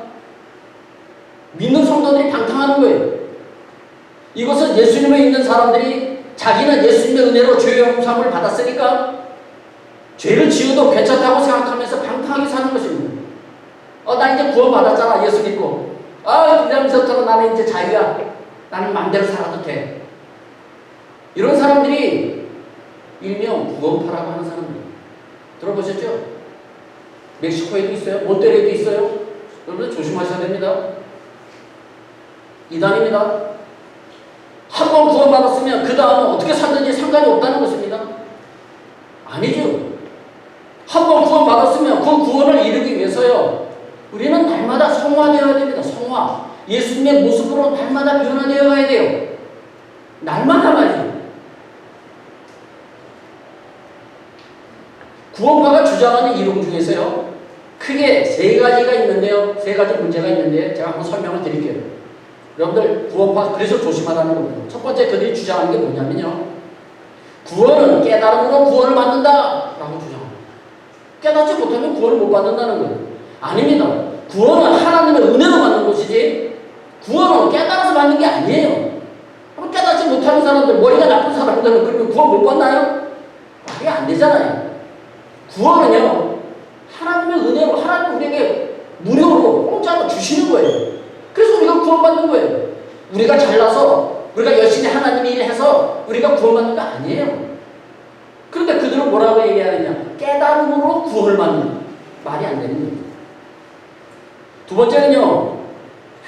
믿는 성도들이 방탕하는 거예요. 이것은 예수님을 믿는 사람들이 자기는 예수님의 은혜로 죄 용서함을 받았으니까 죄를 지어도 괜찮다고 생각하면서 방탕하게 사는 것입니다. 나 이제 구원 받았잖아, 예수 믿고. 그다음부터 나는 이제 자유야. 나는 마음대로 살아도 돼. 이런 사람들이 일명 구원파라고 하는 사람들. 들어보셨죠? 멕시코에도 있어요. 몬테레이도 있어요. 여러분들 조심하셔야 됩니다. 이단입니다. 한 번 구원받았으면 그 다음은 어떻게 살든지 상관이 없다는 것입니다. 아니죠. 한 번 구원받았으면 그 구원을 이루기 위해서요, 우리는 날마다 성화되어야 됩니다. 성화. 예수님의 모습으로 날마다 변화되어 가야 돼요. 날마다 말이죠. 구원파가 주장하는 이론 중에서요, 크게 세 가지가 있는데요. 세 가지 문제가 있는데 제가 한번 설명을 드릴게요. 여러분들 구원파 그래서 조심하라는 겁니다. 첫 번째 그들이 주장하는 게 뭐냐면요, 구원은 깨달음으로 구원을 받는다라고 주장합니다. 깨닫지 못하면 구원을 못 받는다는 거예요. 아닙니다. 구원은 하나님의 은혜로 받는 것이지 구원은 깨달아서 받는 게 아니에요. 깨닫지 못하는 사람들, 머리가 나쁜 사람들은 그러면 구원 못 받나요? 말이 안 되잖아요. 구원은요, 하나님의 은혜로, 하나님 우리에게 무료로 공짜로 주시는 거예요. 그래서 우리가 구원받는 거예요. 우리가 잘나서, 우리가 열심히 하나님 일을 해서 우리가 구원받는 거 아니에요. 그런데 그들은 뭐라고 얘기하느냐? 깨달음으로 구원을 받는. 말이 안 되는 거예요. 두 번째는요,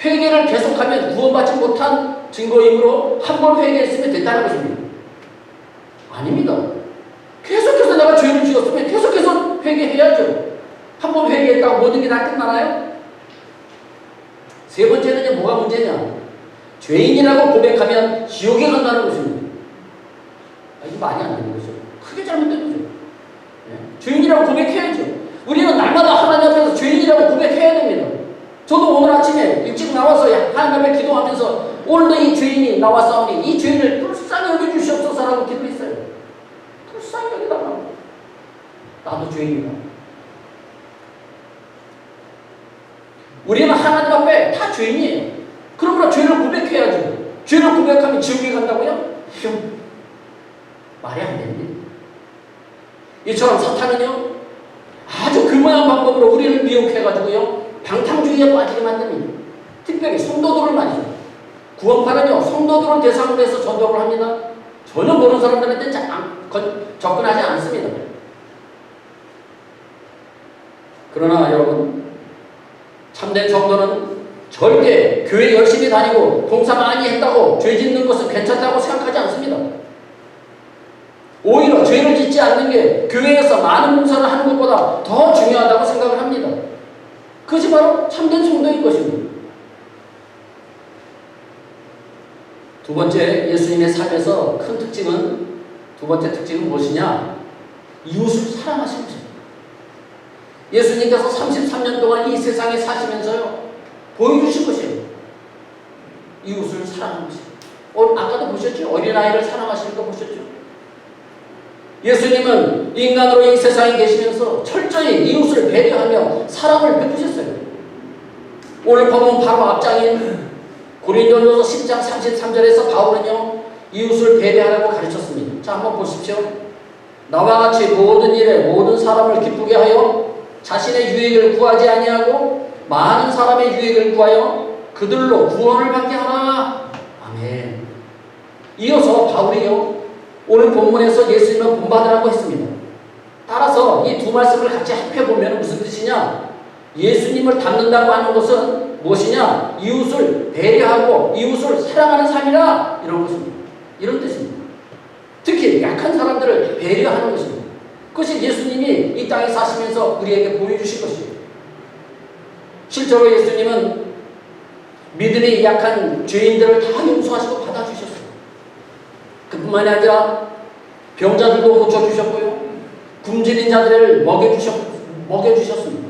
회개를 계속하면 구원받지 못한 증거이므로 한 번 회개했으면 됐다는 것입니다. 아닙니다. 계속해서 내가 죄를 지었으면 계속해서 회개해야죠. 한 번 회개했다고 모든 게 다 끝나나요? 세 번째는 이제 뭐가 문제냐? 죄인이라고 고백하면 지옥에 간다는 것입니다. 이게 말이 안 되는 거죠. 크게 잘못된 거죠. 죄인이라고 고백해야죠. 우리는 날마다 하나님 앞에서 죄인이라고 고백해야 됩니다. 저도 오늘 아침에 일찍 나와서 하나님 앞에 기도하면서 오늘도 이 죄인이 나왔사오니 이 죄인을 불쌍히 여겨주시옵소서라고 기도했어요. 불쌍히 여기달라고. 나도 죄인이다. 우리는 하나님 앞에 다 죄인이에요. 그러므로 죄를 고백해야죠. 죄를 고백하면 지옥에 간다고요? 말이 안 됩니다. 이처럼 사탄은요, 아주 교묘한 방법으로 우리를 미혹해가지고요, 방탕주의에 빠지게 만듭니다. 특별히 성도들을 말이죠. 구원파는요, 성도들을 대상으로 해서 전도를 합니다. 전혀 모르는 사람들한테 접근하지 않습니다. 그러나 여러분, 참된 성도는 절대 교회 열심히 다니고 봉사 많이 했다고 죄 짓는 것은 괜찮다고 생각하지 않습니다. 오히려 죄를 짓지 않는 게 교회에서 많은 봉사를 하는 것보다 더 중요하다고 생각을 합니다. 그것이 바로 참된 성도인 것입니다. 두 번째, 예수님의 삶에서 큰 특징은, 두 번째 특징은 무엇이냐? 이웃을 사랑하시는 것입니다. 예수님께서 33년 동안 이 세상에 사시면서요, 보여주신 것이에요. 이웃을 사랑하는 것입니다. 아까도 보셨죠? 어린아이를 사랑하시는 거 보셨죠? 예수님은 인간으로 이 세상에 계시면서 철저히 이웃을 배려하며 사랑을 베푸셨어요. 오늘 보면 바로 앞장인 고린도전서 10장 33절에서 바울은요, 이웃을 배려하라고 가르쳤습니다. 자, 한번 보십시오. 나와 같이 모든 일에 모든 사람을 기쁘게 하여 자신의 유익을 구하지 아니하고 많은 사람의 유익을 구하여 그들로 구원을 받게 하라. 아멘. 이어서 바울이요, 오늘 본문에서 예수님을 본받으라고 했습니다. 따라서 이 두 말씀을 같이 합해보면 무슨 뜻이냐? 예수님을 닮는다고 하는 것은 무엇이냐? 이웃을 배려하고 이웃을 사랑하는 삶이라, 이런 것입니다. 이런 뜻입니다. 특히 약한 사람들을 배려하는 것입니다. 그것이 예수님이 이 땅에 사시면서 우리에게 보여주신 것이에요. 실제로 예수님은 믿음이 약한 죄인들을 다 용서하시고 받아주셨어요. 그뿐만이 아니라 병자들도 고쳐주셨고요, 굶주린 자들을 먹여주셨습니다.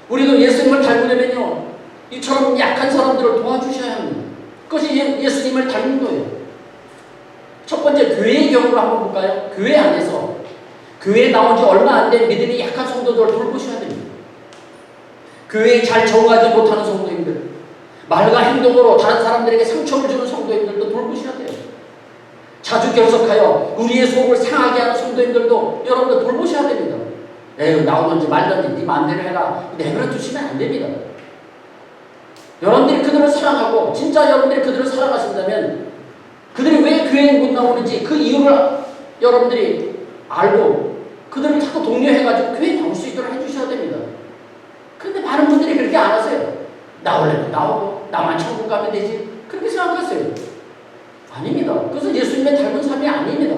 우리도 예수님을 닮으려면요, 이처럼 약한 사람들을 도와주셔야 합니다. 그것이 예수님을 닮는 거예요. 첫 번째, 교회의 경우를 한번 볼까요? 교회 안에서, 교회에 나온 지 얼마 안 된 믿음이 약한 성도들을 돌보셔야 됩니다. 교회에 잘 적응하지 못하는 성도님들, 말과 행동으로 다른 사람들에게 상처를 주는 성도님들도 돌보셔야 돼요. 자주 결석하여 우리의 속을 상하게 하는 성도님들도 여러분들 돌보셔야 됩니다. 에휴, 나오든지 말든지 네 마음대로 해라, 내버려 두시면 안 됩니다. 여러분들이 그들을 사랑하고 진짜 여러분들이 그들을 사랑하신다면 그들이 왜 교회에 못 나오는지 그 이유를 여러분들이 알고 그들을 자꾸 독려해가지고 교회에 나올 수 있도록 해주셔야 됩니다. 그런데 많은 분들이 그렇게 안 하세요. 나오려면 나오고 나만 천국 가면 되지, 그렇게 생각하세요. 아닙니다. 그것은 예수님의 닮은 삶이 아닙니다.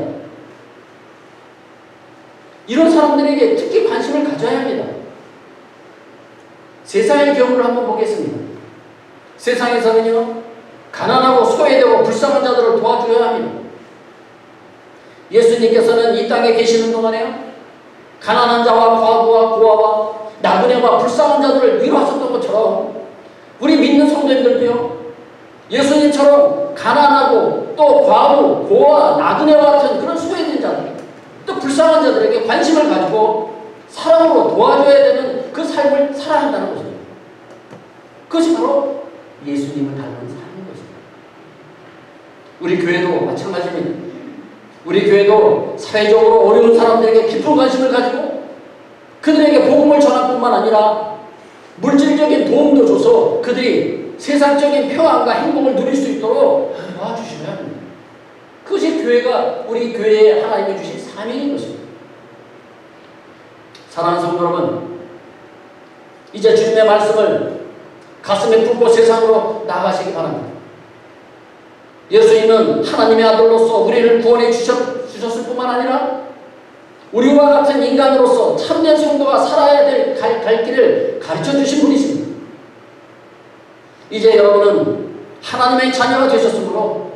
이런 사람들에게 특히 관심을 가져야 합니다. 세상의 경우를 한번 보겠습니다. 세상에서는요, 가난하고 소외되고 불쌍한 자들을 도와줘야 합니다. 예수님께서는 이 땅에 계시는 동안에요, 가난한 자와 과부와 고아와 나그네와 불쌍한 자들을 위로하셨던 것처럼 우리 믿는 성도님들도요, 예수님처럼 가난하고 또 과부, 고아, 나그네와 같은 그런 소외된 자들, 또 불쌍한 자들에게 관심을 가지고 사랑으로 도와줘야 되는 그 삶을 살아야 한다는 것입니다. 그것이 바로 예수님을 닮은 삶인 것입니다. 우리 교회도 마찬가지입니다. 우리 교회도 사회적으로 어려운 사람들에게 깊은 관심을 가지고 그들에게 복음을 전할 뿐만 아니라 물질적인 도움도 줘서 그들이 세상적인 평안과 행복을 누릴 수 있도록 도와주셔야 합니다. 그것이 교회가, 우리 교회에 하나님이 주신 사명인 것입니다. 사랑하는 성도 여러분, 이제 주님의 말씀을 가슴에 품고 세상으로 나가시기 바랍니다. 예수님은 하나님의 아들로서 우리를 구원해 주셨을 뿐만 아니라 우리와 같은 인간으로서 참된 성도가 살아야 될 갈 길을 가르쳐 주신 분이십니다. 이제 여러분은 하나님의 자녀가 되셨으므로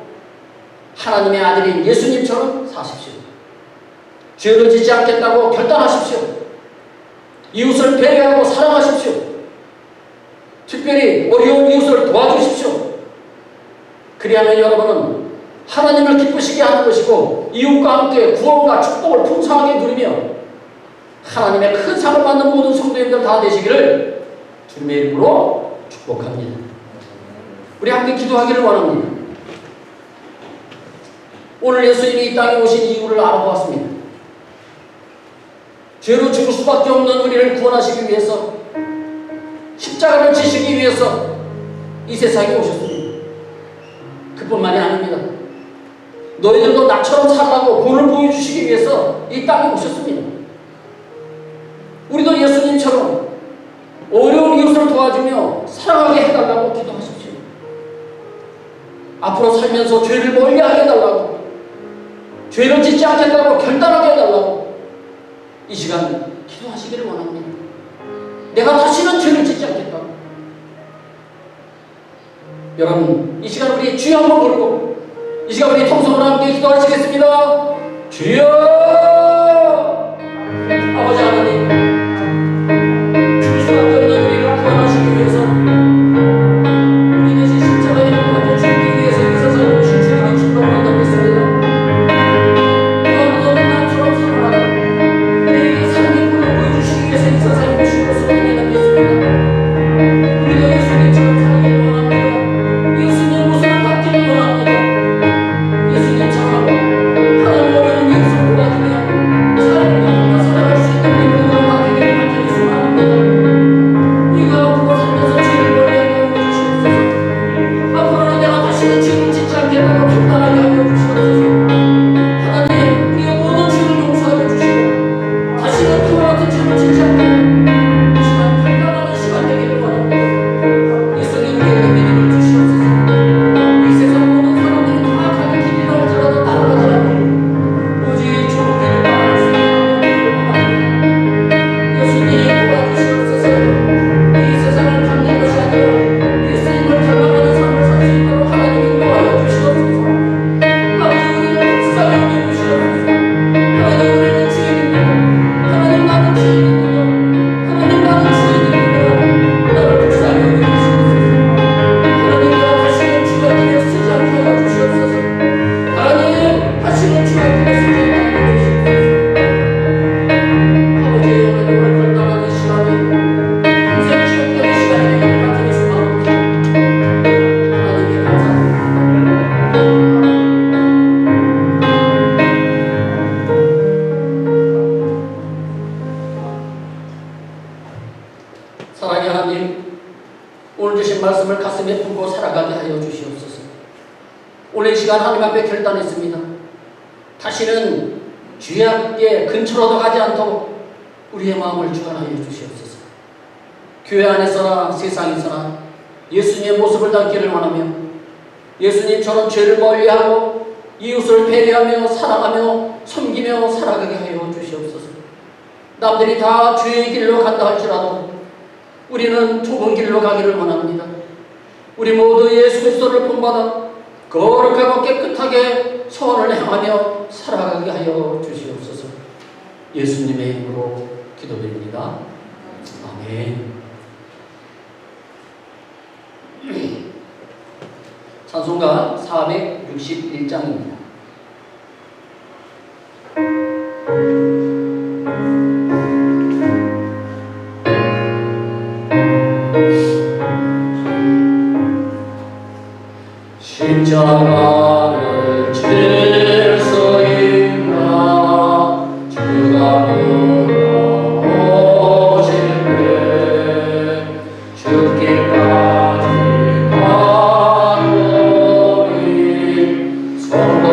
하나님의 아들인 예수님처럼 사십시오. 죄를 짓지 않겠다고 결단하십시오. 이웃을 배려하고 사랑하십시오. 특별히 어려운 이웃을 도와주십시오. 그리하면 여러분은 하나님을 기쁘시게 하는 것이고 이웃과 함께 구원과 축복을 풍성하게 누리며 하나님의 큰 상을 받는 모든 성도님들 다 되시기를 주님의 이름으로 축복합니다. 우리 함께 기도하기를 원합니다. 오늘 예수님이 이 땅에 오신 이유를 알아보았습니다. 죄로 죽을 수밖에 없는 우리를 구원하시기 위해서 십자가를 지시기 위해서 이 세상에 오셨습니다. 그뿐만이 아닙니다. 너희들도 나처럼 살라고 본을 보여주시기 위해서 이 땅에 오셨습니다. 우리도 예수님처럼 어려운 이웃을 도와주며 사랑하게 해달라고 기도하십시오. 앞으로 살면서 죄를 멀리하게 해달라고, 죄를 짓지 않겠다고 결단하게 해달라고 이 시간 기도하시기를 원합니다. 내가 다시는 죄를 짓지 않겠다고. 여러분, 이 시간 우리 주여 한번 부르고 이 시간 우리 통성으로 함께 기도하시겠습니다. 주여! 아버지 하나님, 죽을 수밖에 없는 우리를 구원하시기 위해서 우리 대신 십자가에 못 박혀 죽기 위해서 이 세상에 오신 주님의 축복을 받았습니다. 너는 나처럼 살아라. 우리에게 삶의 본을 보여주시기 위해서 이 세상에 오신 것으로 믿습니다. 우리도 예수님처럼 살기를 원합니다. 예수님 모습을 갖기를 원합니다. 예수님처럼 하나님 어려운 이웃을 도와주며 사랑과 살아갈 수 있는 믿음으로 바뀌기를 간절히 소망합니다. 우리가 앞으로 살면서 죄를 멀리하게 하여 주시옵소서. 앞으로는 내가 다시는 죄를 짓지 않겠다고 결단하게 하여 주시옵소서. 하나님, 우리의 모든 죄를 용서하여 주시고 다시는 그와 같은 죄를 짓지 않겠다고 이 시간 결단하는 시간 되기를 원합니다. 예수님, 우리에게 믿음을 주시옵소서. 이 세상 모든 사람들이 타락하는 길이라 할지라도 따라가지 않고 오직 좋은 길을 따라갈 수 있는 길을 원합니다. 예수님 도와주시옵소서. 이 세상을 닦는 것이 아니라 예수님을 닮아가는 삶을 살 수 있도록 하나님 인도하여 주시옵소서. 아버지, 우리를 불쌍히 여겨 주시옵소서. 하나님, 우리는 죄인입니다. 하나님, 나는 죄인입니다. 하나님, 나는 죄인입니다. 나를 불쌍히 여겨 주시옵소서. 하나님, 내가 다시는 주의 길에 쓰지 않게 하여 주시옵소서. 하나님, 다시는 주의 길에 쓰지 않게 하여 주시옵소서. 아버지, 하나님을 결단하는 시간이 평생 기억되는 시간이 되기를 간절히 소망합니다. 하나님께 감사합니다. 사랑의 하나님, 오늘 주신 말씀을 가슴에 품고 살아가게 하여 주시옵소서. 오늘 이 시간 하나님 앞에 결단했습니다. 다시는 죄악의 근처로도 가지 않도록 우리의 마음을 주관하여 주시옵소서. 교회 안에서나 세상에서나 예수님의 모습을 담기를 원하며 예수님처럼 죄를 멀리하고 이웃을 배려하며 사랑하며 섬기며 살아가게 하여 주시옵소서. 남들이 다 죄의 길로 간다 할지라도 우리는 좁은 길로 가기를 원합니다. 우리 모두 예수 그리스도를 본받아 거룩하고 깨끗하게 소원을 행하며 살아가게 하여 주시옵소서. 예수님의 이름으로 기도드립니다. 아멘. 찬송가 461장입니다. 십자가를 질 수 있나 주가 물어보실 때 죽기까지 가노니 성도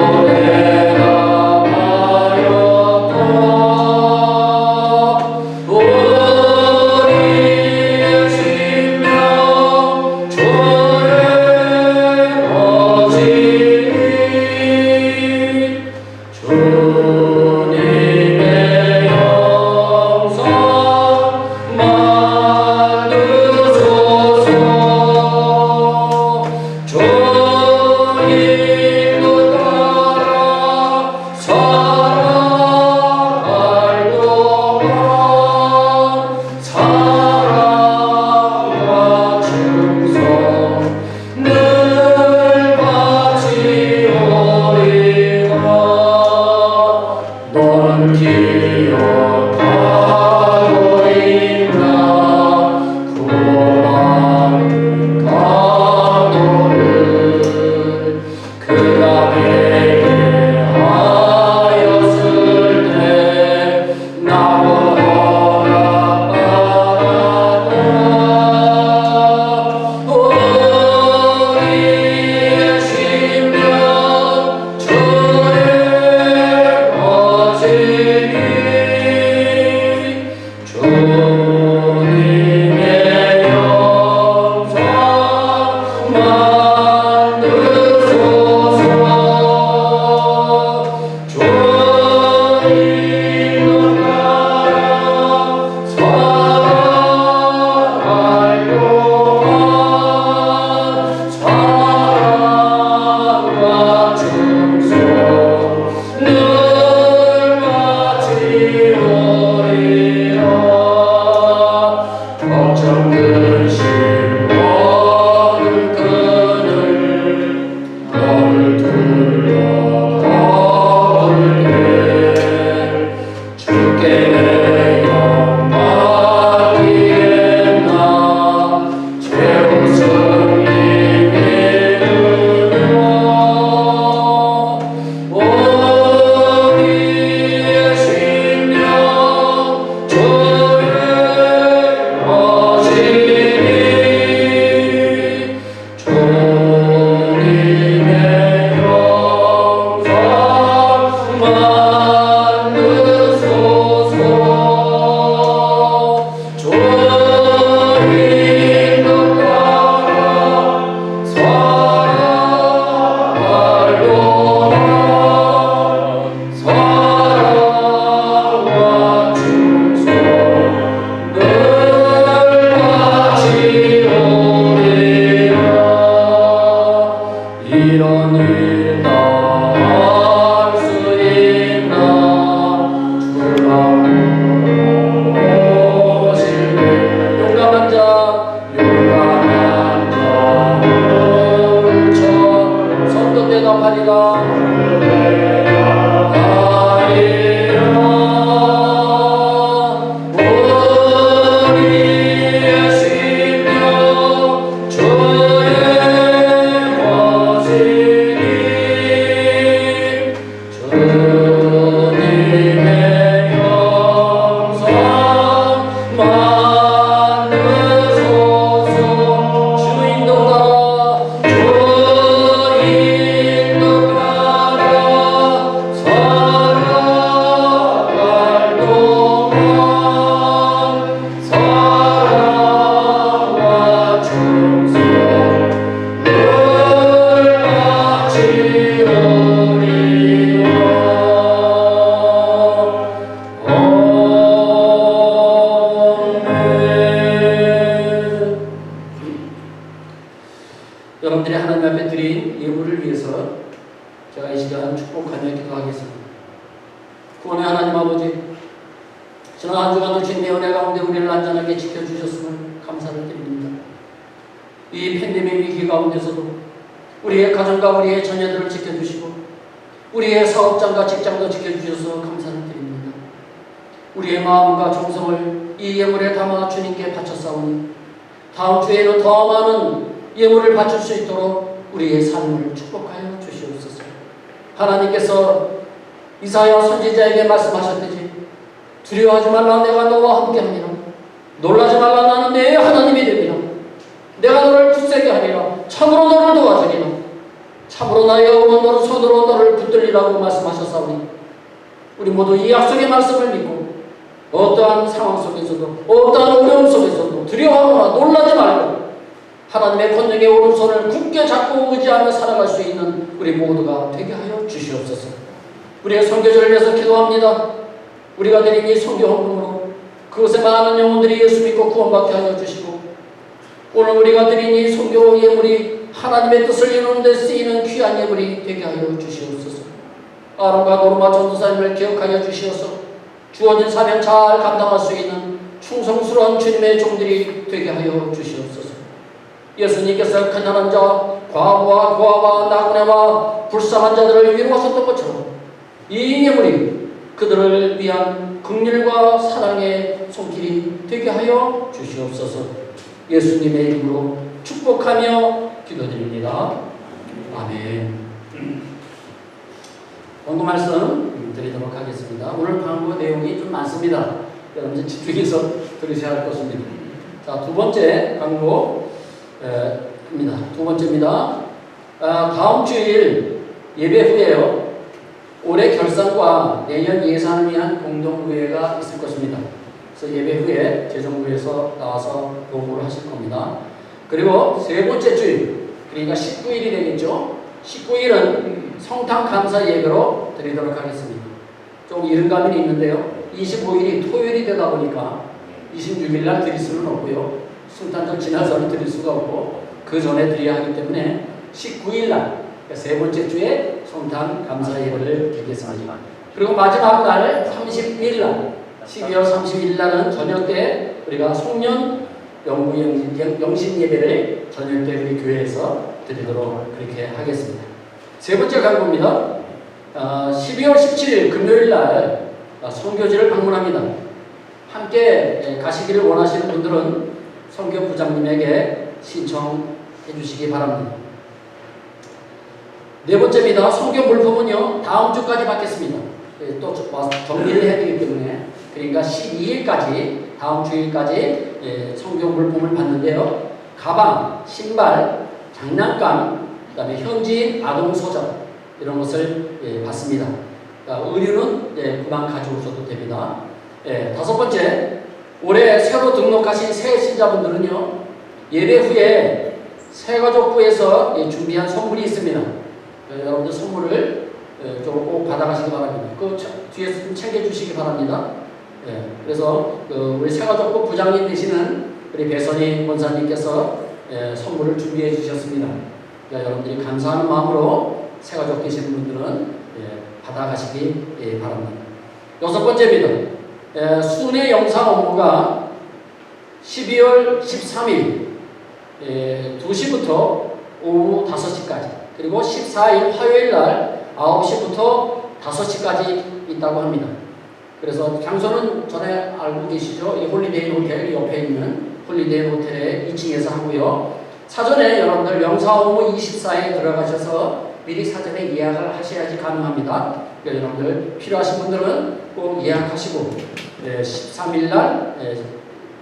여러분들이 하나님 앞에 드린 예물을 위해서 제가 이 시간 축복하며 기도하겠습니다. 구원의 하나님 아버지, 지난 한 주간도 주님의 은혜 가운데 우리를 안전하게 지켜주셨음을 감사를 드립니다. 이 팬데믹 위기 가운데서도 우리의 가정과 우리의 자녀들을 지켜주시고 우리의 사업장과 직장도 지켜주셔서 감사를 드립니다. 우리의 마음과 정성을 이 예물에 담아 주님께 바쳤사오니 다음 주에는 더 많은 예물을 바칠 수 있도록 우리의 삶을 축복하여 주시옵소서. 하나님께서 이사야 선지자에게 말씀하셨듯이 두려워하지 말라, 내가 너와 함께하니라. 놀라지 말라, 나는 내 하나님이 되리라. 내가 너를 굳세게 하리라. 참으로 너를 도와주리라. 참으로 나의 영은 너를 손으로 너를 붙들리라고 말씀하셨사오니 우리 모두 이 약속의 말씀을 믿고 어떠한 상황 속에서도 어떠한 어려움 속에서도 두려워하거나 놀라지 말고 하나님의 권능의 오른손을 굳게 잡고 의지하며 살아갈 수 있는 우리 모두가 되게 하여 주시옵소서. 우리의 선교제를 위해서 기도합니다. 우리가 드린 이 선교 헌금으로 그것에 많은 영혼들이 예수 믿고 구원받게 하여 주시고 오늘 우리가 드린 이 선교 예물이 하나님의 뜻을 이루는 데 쓰이는 귀한 예물이 되게 하여 주시옵소서. 아론과 노르마 전도사님을 기억하여 주시어서 주어진 사명 잘 감당할 수 있는 충성스러운 주님의 종들이 되게 하여 주시옵소서. 예수님께서 가난한 자, 과부와 고아와 나그네와 불쌍한 자들을 위로하셨던 것처럼 이 예물이 그들을 위한 긍휼과 사랑의 손길이 되게 하여 주시옵소서. 예수님의 이름으로 축복하며 기도드립니다. 아멘. 광고 말씀 드리도록 하겠습니다. 오늘 광고 내용이 좀 많습니다. 여러분 집중해서 들으셔야 할 것입니다. 자, 두 번째 광고 입니다. 두 번째입니다. 다음 주일 예배 후에요. 올해 결산과 내년 예산을 위한 공동구회가 있을 것입니다. 그래서 예배 후에 재정부에서 나와서 보고를 하실 겁니다. 그리고 세 번째 주일, 그러니까 19일이 되겠죠. 19일은 성탄 감사 예배로 드리도록 하겠습니다. 좀 이른감이 있는데요. 25일이 토요일이 되다 보니까 26일 날 드릴 수는 없고요. 성탄절 지나서는 드릴 수가 없고 그 전에 드려야 하기 때문에 19일 날 세 번째 주에 성탄 감사 예배를 드리겠습니다. 그리고 마지막 날 30일 날 12월 30일 날은 저녁 때 우리가 송년 영신 예배를 저녁 때 우리 교회에서 드리도록 그렇게 하겠습니다. 세 번째 광고입니다. 12월 17일 금요일 날 선교지를 방문합니다. 함께 가시기를 원하시는 분들은 선교부장님에게 신청해 주시기 바랍니다. 네 번째입니다. 선교 물품은요, 다음 주까지 받겠습니다. 또 정리를 해야 되기 때문에, 그러니까 12일까지, 다음 주일까지 선교 물품을 받는데요. 가방, 신발, 장난감, 그 다음에 현지인 아동 서적, 이런 것을 받습니다. 그러니까 의류는 그만 가져오셔도 됩니다. 다섯 번째, 올해 새로 등록하신 새 신자분들은요, 예배 후에 새가족부에서 준비한 선물이 있습니다. 여러분들 선물을 꼭 받아가시기 바랍니다. 그 뒤에서 좀 챙겨주시기 바랍니다. 그래서 우리 새가족부 부장님 되시는 우리 배선희 권사님께서 선물을 준비해 주셨습니다. 그러니까 여러분들이 감사하는 마음으로 새가족 되시는 분들은 받아가시기 바랍니다. 여섯 번째입니다. 순회 영상 업무가 12월 13일 2시부터 오후 5시까지, 그리고 14일 화요일 날 9시부터 5시까지 있다고 합니다. 그래서 장소는 전에 알고 계시죠? 이 홀리데이 호텔 옆에 있는 홀리데이 호텔의 2층에서 하고요. 사전에 여러분들 영사업무 24에 들어가셔서 미리 사전에 예약을 하셔야지 가능합니다. 그러니까 여러분들 필요하신 분들은 꼭 예약하시고 13일날,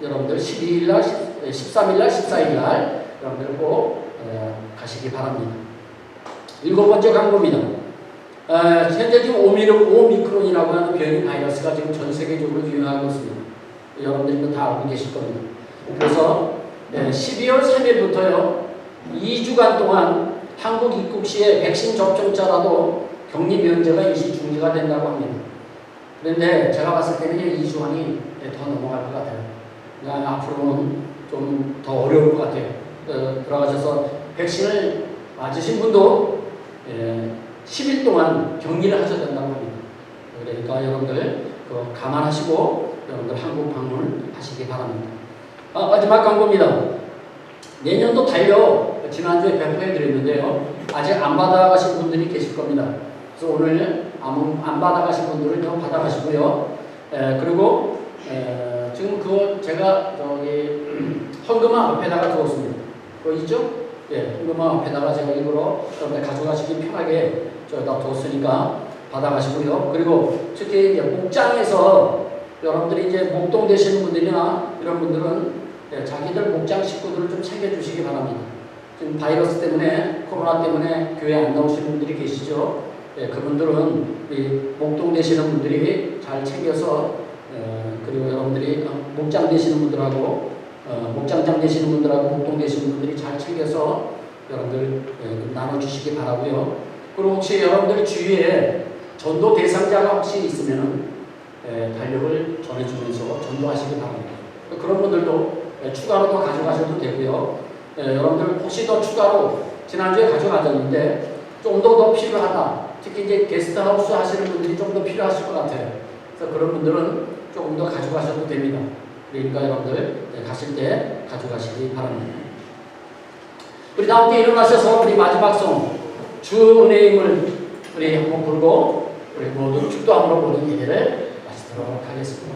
여러분들 12일날, 13일날, 14일날 여러분들 꼭 가시기 바랍니다. 일곱 번째 광고입니다. 현재 지금 오미크론이라고 하는 변이 바이러스가 지금 전 세계적으로 유행하고 있습니다. 여러분들도 다 알고 계실 겁니다. 그래서 12월 3일부터요 2주간 동안 한국 입국 시에 백신 접종자라도 격리 면제가 일시 중지가 된다고 합니다. 그런데 제가 봤을 때는 2주간이 더 넘어갈 것 같아요. 그러니까 앞으로는 좀 더 어려울 것 같아요. 들어가셔서 백신을 맞으신 분도 10일 동안 격리를 하셔야 된다고 합니다. 그러니까 여러분들 감안하시고 여러분들 한국 방문하시기 바랍니다. 마지막 광고입니다. 내년도 달력 지난주에 배포해 드렸는데요. 아직 안 받아가신 분들이 계실 겁니다. 그래서 오늘 안 받아가신 분들은 좀 받아가시고요. 그리고 지금 그거 제가 저기 헌금함 앞에다가 두었습니다. 그거 있죠? 헌금함 앞에다가 제가 일부러 가져가시기 편하게 저기다 두었으니까 받아가시고요. 그리고 특히 이제 목장에서 여러분들이 이제 목동 되시는 분들이나 이런 분들은 자기들 목장 식구들을 좀 챙겨주시기 바랍니다. 지금 바이러스 때문에, 코로나 때문에 교회 안 나오시는 분들이 계시죠? 그분들은 우리 목동 되시는 분들이 잘 챙겨서, 그리고 여러분들이 목장 되시는 분들하고, 목장장 되시는 분들하고 목동 되시는 분들이 잘 챙겨서 여러분들 나눠주시기 바라고요. 그리고 혹시 여러분들 주위에 전도 대상자가 혹시 있으면은 달력을 전해주면서 전도하시기 바랍니다. 그런 분들도 추가로 더 가져가셔도 되고요. 여러분들 혹시 더 추가로 지난주에 가져가셨는데 좀 더 필요하다. 특히 이제 게스트하우스 하시는 분들이 좀 더 필요하실 것 같아요. 그래서 그런 분들은 조금 더 가져가셔도 됩니다. 그러니까 여러분들 가실 때 가져가시기 바랍니다. 우리 다 함께 일어나셔서 우리 마지막 송 주 은혜의 힘을 우리 한번 불고 우리 모두 축도함으로 모든 예배를 마치도록 하겠습니다.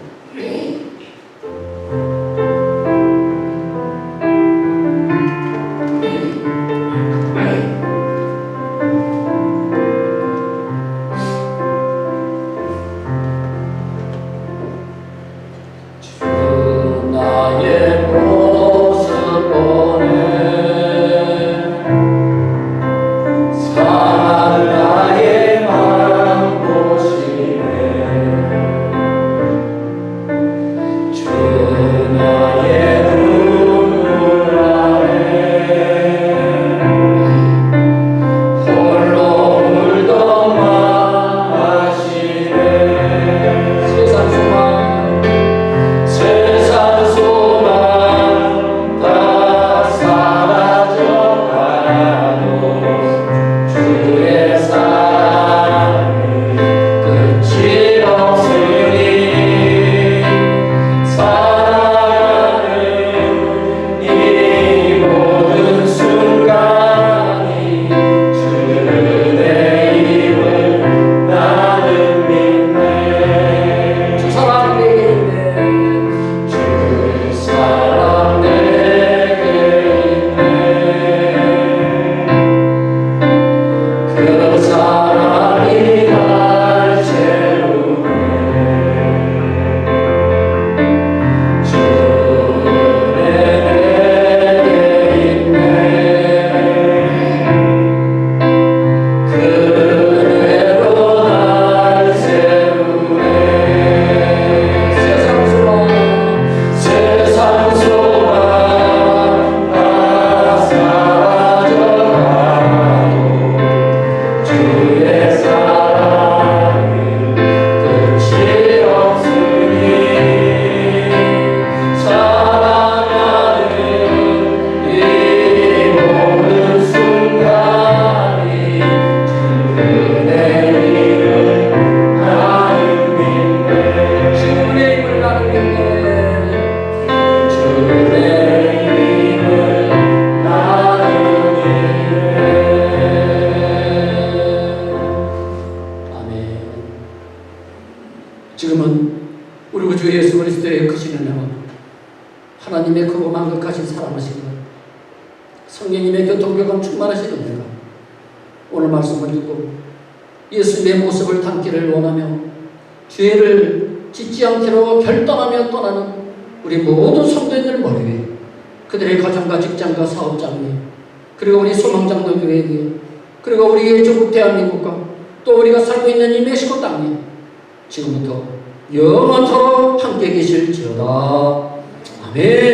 주 그리스도의 크신 은혜와 하나님의 크고 만극하신 사랑하신 것, 성령님의 교통교감 충만하신 은혜가 오늘 말씀을 듣고 예수님의 모습을 담기를 원하며 죄를 짓지 않기로 결단하며 떠나는 우리 모든 성도인들 머리 위에, 그들의 가정과 직장과 사업장 위에, 그리고 우리 소망장로 교회 위에, 그리고 우리의 조국 대한민국과 또 우리가 살고 있는 이 멕시코 땅 위에 지금부터 영원토록 함께 계실지어다. 아멘.